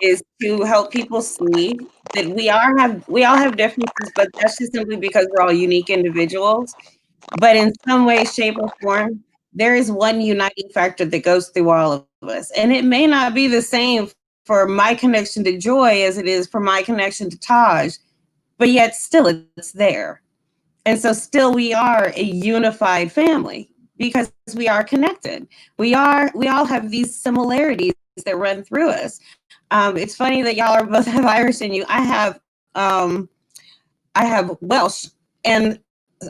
is to help people see that we all have differences, but that's just simply because we're all unique individuals. But in some way, shape, or form, there is one uniting factor that goes through all of us. And it may not be the same for my connection to Joy as it is for my connection to Taj, but yet still it's there. And so still we are a unified family because we are connected. We all have these similarities that run through us. It's funny that y'all are both have Irish in you. I have Welsh and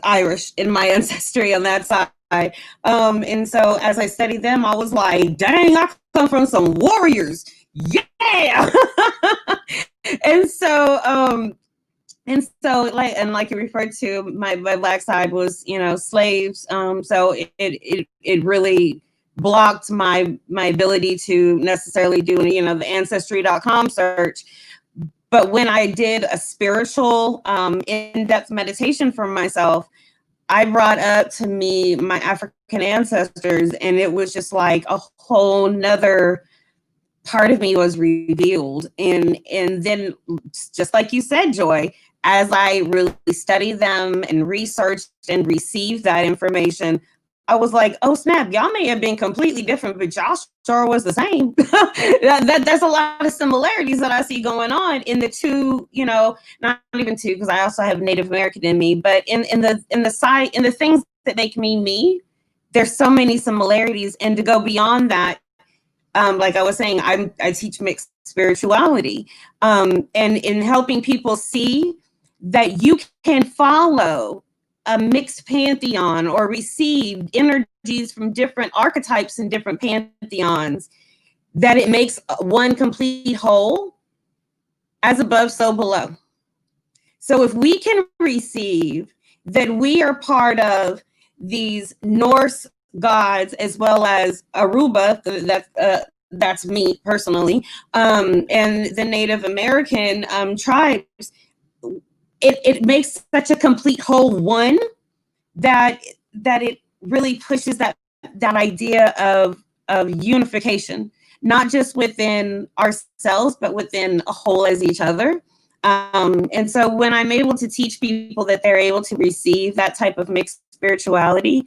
Irish in my ancestry on that side. And so as I studied them, I was like, dang, I come from some warriors. Yeah. and so like you referred to, my Black side was, slaves. So it really blocked my ability to necessarily do, the ancestry.com search. But when I did a spiritual in-depth meditation for myself, I brought up to me my African ancestors, and it was just like a whole nother part of me was revealed. And then, just like you said, Joy, as I really studied them and researched and received that information, I was like, oh snap, y'all may have been completely different, but y'all sure was the same. That's a lot of similarities that I see going on in the two, not even two, because I also have Native American in me, but in the things that make me, there's so many similarities. And to go beyond that, like I was saying, I teach mixed spirituality, and in helping people see that you can follow a mixed pantheon or receive energies from different archetypes and different pantheons, that it makes one complete whole, as above, so below. So if we can receive that we are part of these Norse gods as well as Aruba, that's me personally, and the Native American tribes, it makes such a complete whole one that it really pushes that idea of unification, not just within ourselves, but within a whole as each other. And so when I'm able to teach people that they're able to receive that type of mixed spirituality,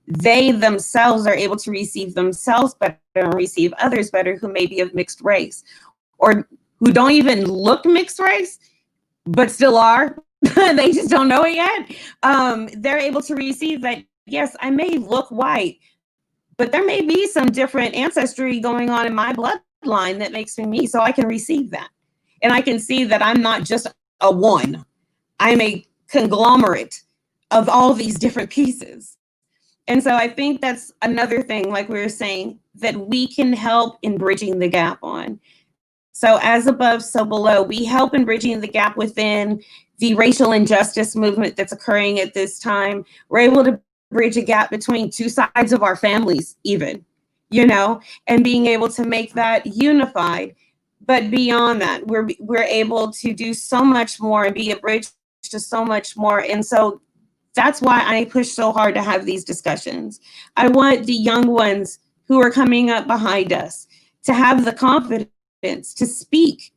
they themselves are able to receive themselves better and receive others better who may be of mixed race or who don't even look mixed race, but still are. They just don't know it yet. They're able to receive that, yes, I may look white, but there may be some different ancestry going on in my bloodline that makes me me, so I can receive that. And I can see that I'm not just a one. I'm a conglomerate of all these different pieces. And so I think that's another thing, like we were saying, that we can help in bridging the gap on. So as above, so below, we help in bridging the gap within the racial injustice movement that's occurring at this time. We're able to bridge a gap between two sides of our families, even, and being able to make that unified. But beyond that, we're able to do so much more and be a bridge to so much more. And so that's why I push so hard to have these discussions. I want the young ones who are coming up behind us to have the confidence to speak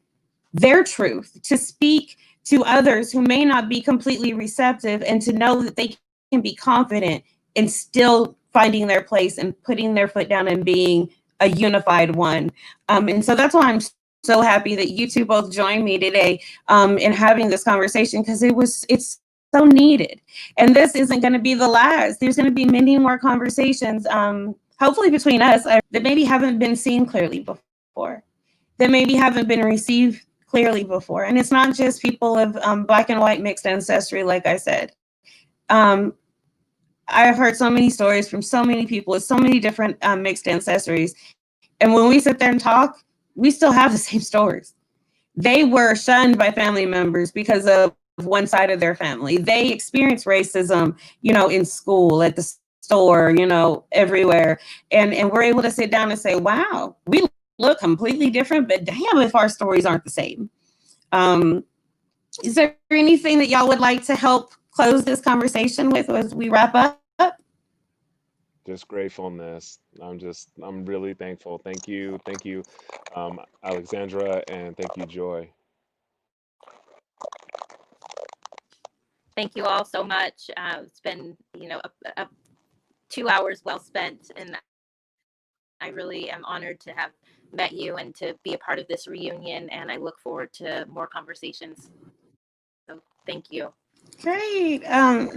their truth, to speak to others who may not be completely receptive, and to know that they can be confident in still finding their place and putting their foot down and being a unified one. And so that's why I'm so happy that you two both joined me today in having this conversation, because it's so needed. And this isn't going to be the last. There's going to be many more conversations, hopefully between us, that maybe haven't been seen clearly before, that maybe haven't been received clearly before. And it's not just people of Black and white mixed ancestry, like I said. I've heard so many stories from so many people with so many different mixed ancestries. And when we sit there and talk, we still have the same stories. They were shunned by family members because of one side of their family. They experienced racism, in school, at the store, everywhere. And we're able to sit down and say, wow, we look completely different, but damn if our stories aren't the same. Is there anything that y'all would like to help close this conversation with as we wrap up?
Just gratefulness. I'm really thankful. Thank you. Thank you, Alexandra, and thank you, Joy.
Thank you all so much. It's been, 2 hours well spent, and I really am honored to have met you and to be a part of this reunion. And I look forward to more conversations. So thank you.
Great.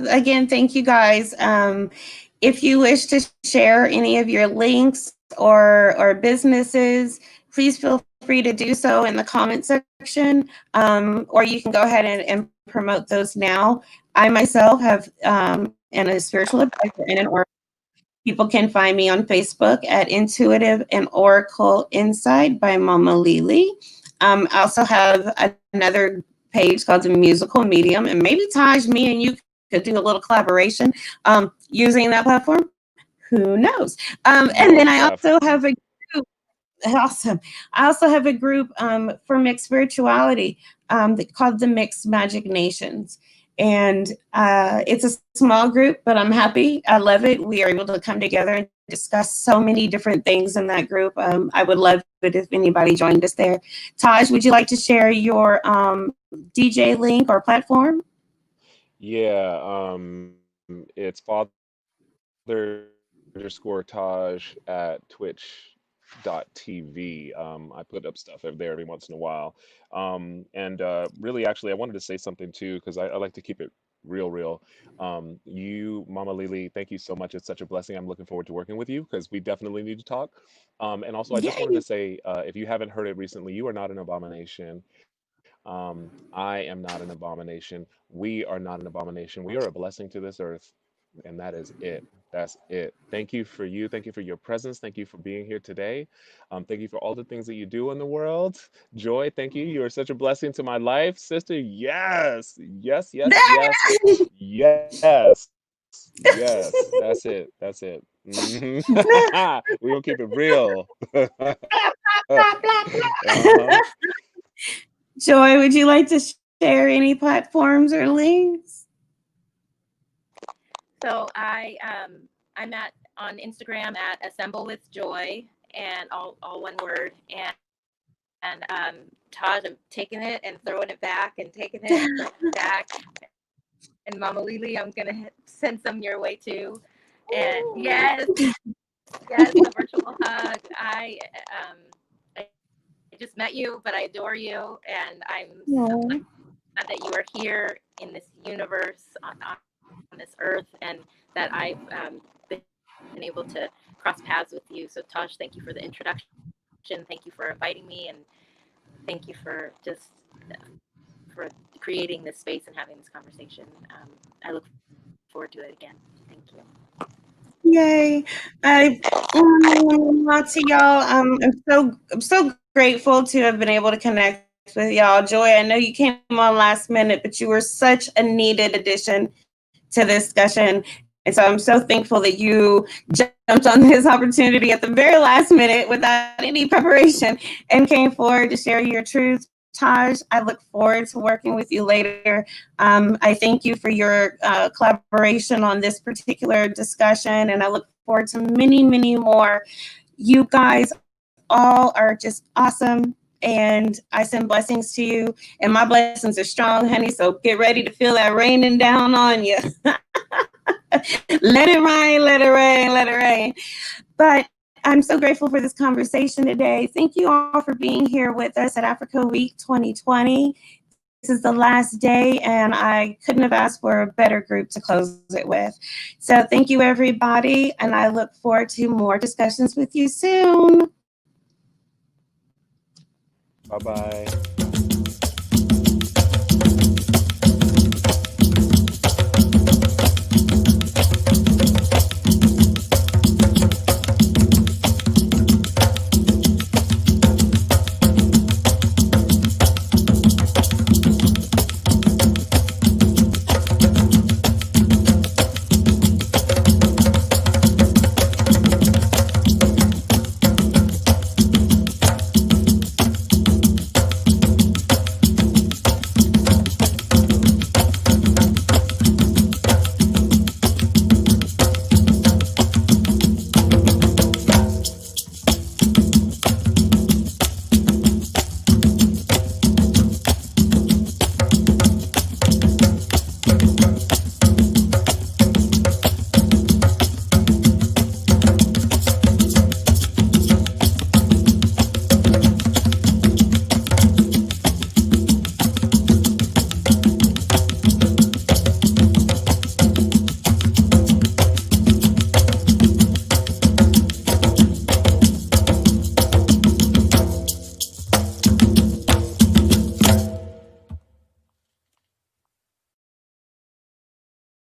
Again, thank you guys. If you wish to share any of your links or businesses, please feel free to do so in the comment section, or you can go ahead and promote those now. I myself have am a spiritual advisor and an oracle. People can find me on Facebook at Intuitive and Oracle Inside by Mama LeLe. I also have another page called The Musical Medium, and maybe Taj, me and you could do a little collaboration using that platform. Who knows? And then I also have a group. Awesome. I also have a group for mixed spirituality called the Mixed Magic Nations. And it's a small group, but I'm happy. I love it. We are able to come together and discuss so many different things in that group. I would love it if anybody joined us there. Taj, would you like to share your DJ link or platform?
Yeah, it's father_Taj at twitch.tv. I put up stuff over there every once in a while. And really, actually, I wanted to say something too, because I like to keep it real. You, Mama LeLe, thank you so much. It's such a blessing. I'm looking forward to working with you because we definitely need to talk. And also, I just wanted
Yay.
to say, if you haven't heard it recently, you are not an abomination. I am not an abomination. We are not an abomination. We are a blessing to this earth. And that is it. That's it. Thank you for you. Thank you for your presence. Thank you for being here today. Thank you for all the things that you do in the world. Joy, thank you. You are such a blessing to my life, sister. Yes. Yes, yes, yes, yes. Yes. That's it. That's it. Mhm. We're gonna keep it real. Uh-huh.
Joy, would you like to share any platforms or links?
So I'm on Instagram at Assemble with Joy, and all one word. And Taj, I'm taking it and throwing it back and taking it and throwing it back. And Mama LeLe, I'm gonna send some your way too. And yes, the virtual hug. I just met you, but I adore you, and I'm so glad that you are here in this universe on this earth, and that I've been able to cross paths with you. So Taj, thank you for the introduction. Thank you for inviting me, and thank you for just for creating this space and having this conversation. I look forward to it again. Thank you.
Yay. I to y'all. I'm so grateful to have been able to connect with y'all. Joy, I know you came on last minute, but you were such a needed addition to this discussion. And so I'm so thankful that you jumped on this opportunity at the very last minute without any preparation and came forward to share your truth. Taj, I look forward to working with you later. I thank you for your collaboration on this particular discussion, and I look forward to many, many more. You guys all are just awesome. And I send blessings to you. And my blessings are strong, honey. So get ready to feel that raining down on you. Let it rain, let it rain, let it rain. But I'm so grateful for this conversation today. Thank you all for being here with us at Africa Week 2020. This is the last day, and I couldn't have asked for a better group to close it with. So thank you, everybody, and I look forward to more discussions with you soon.
Bye-bye.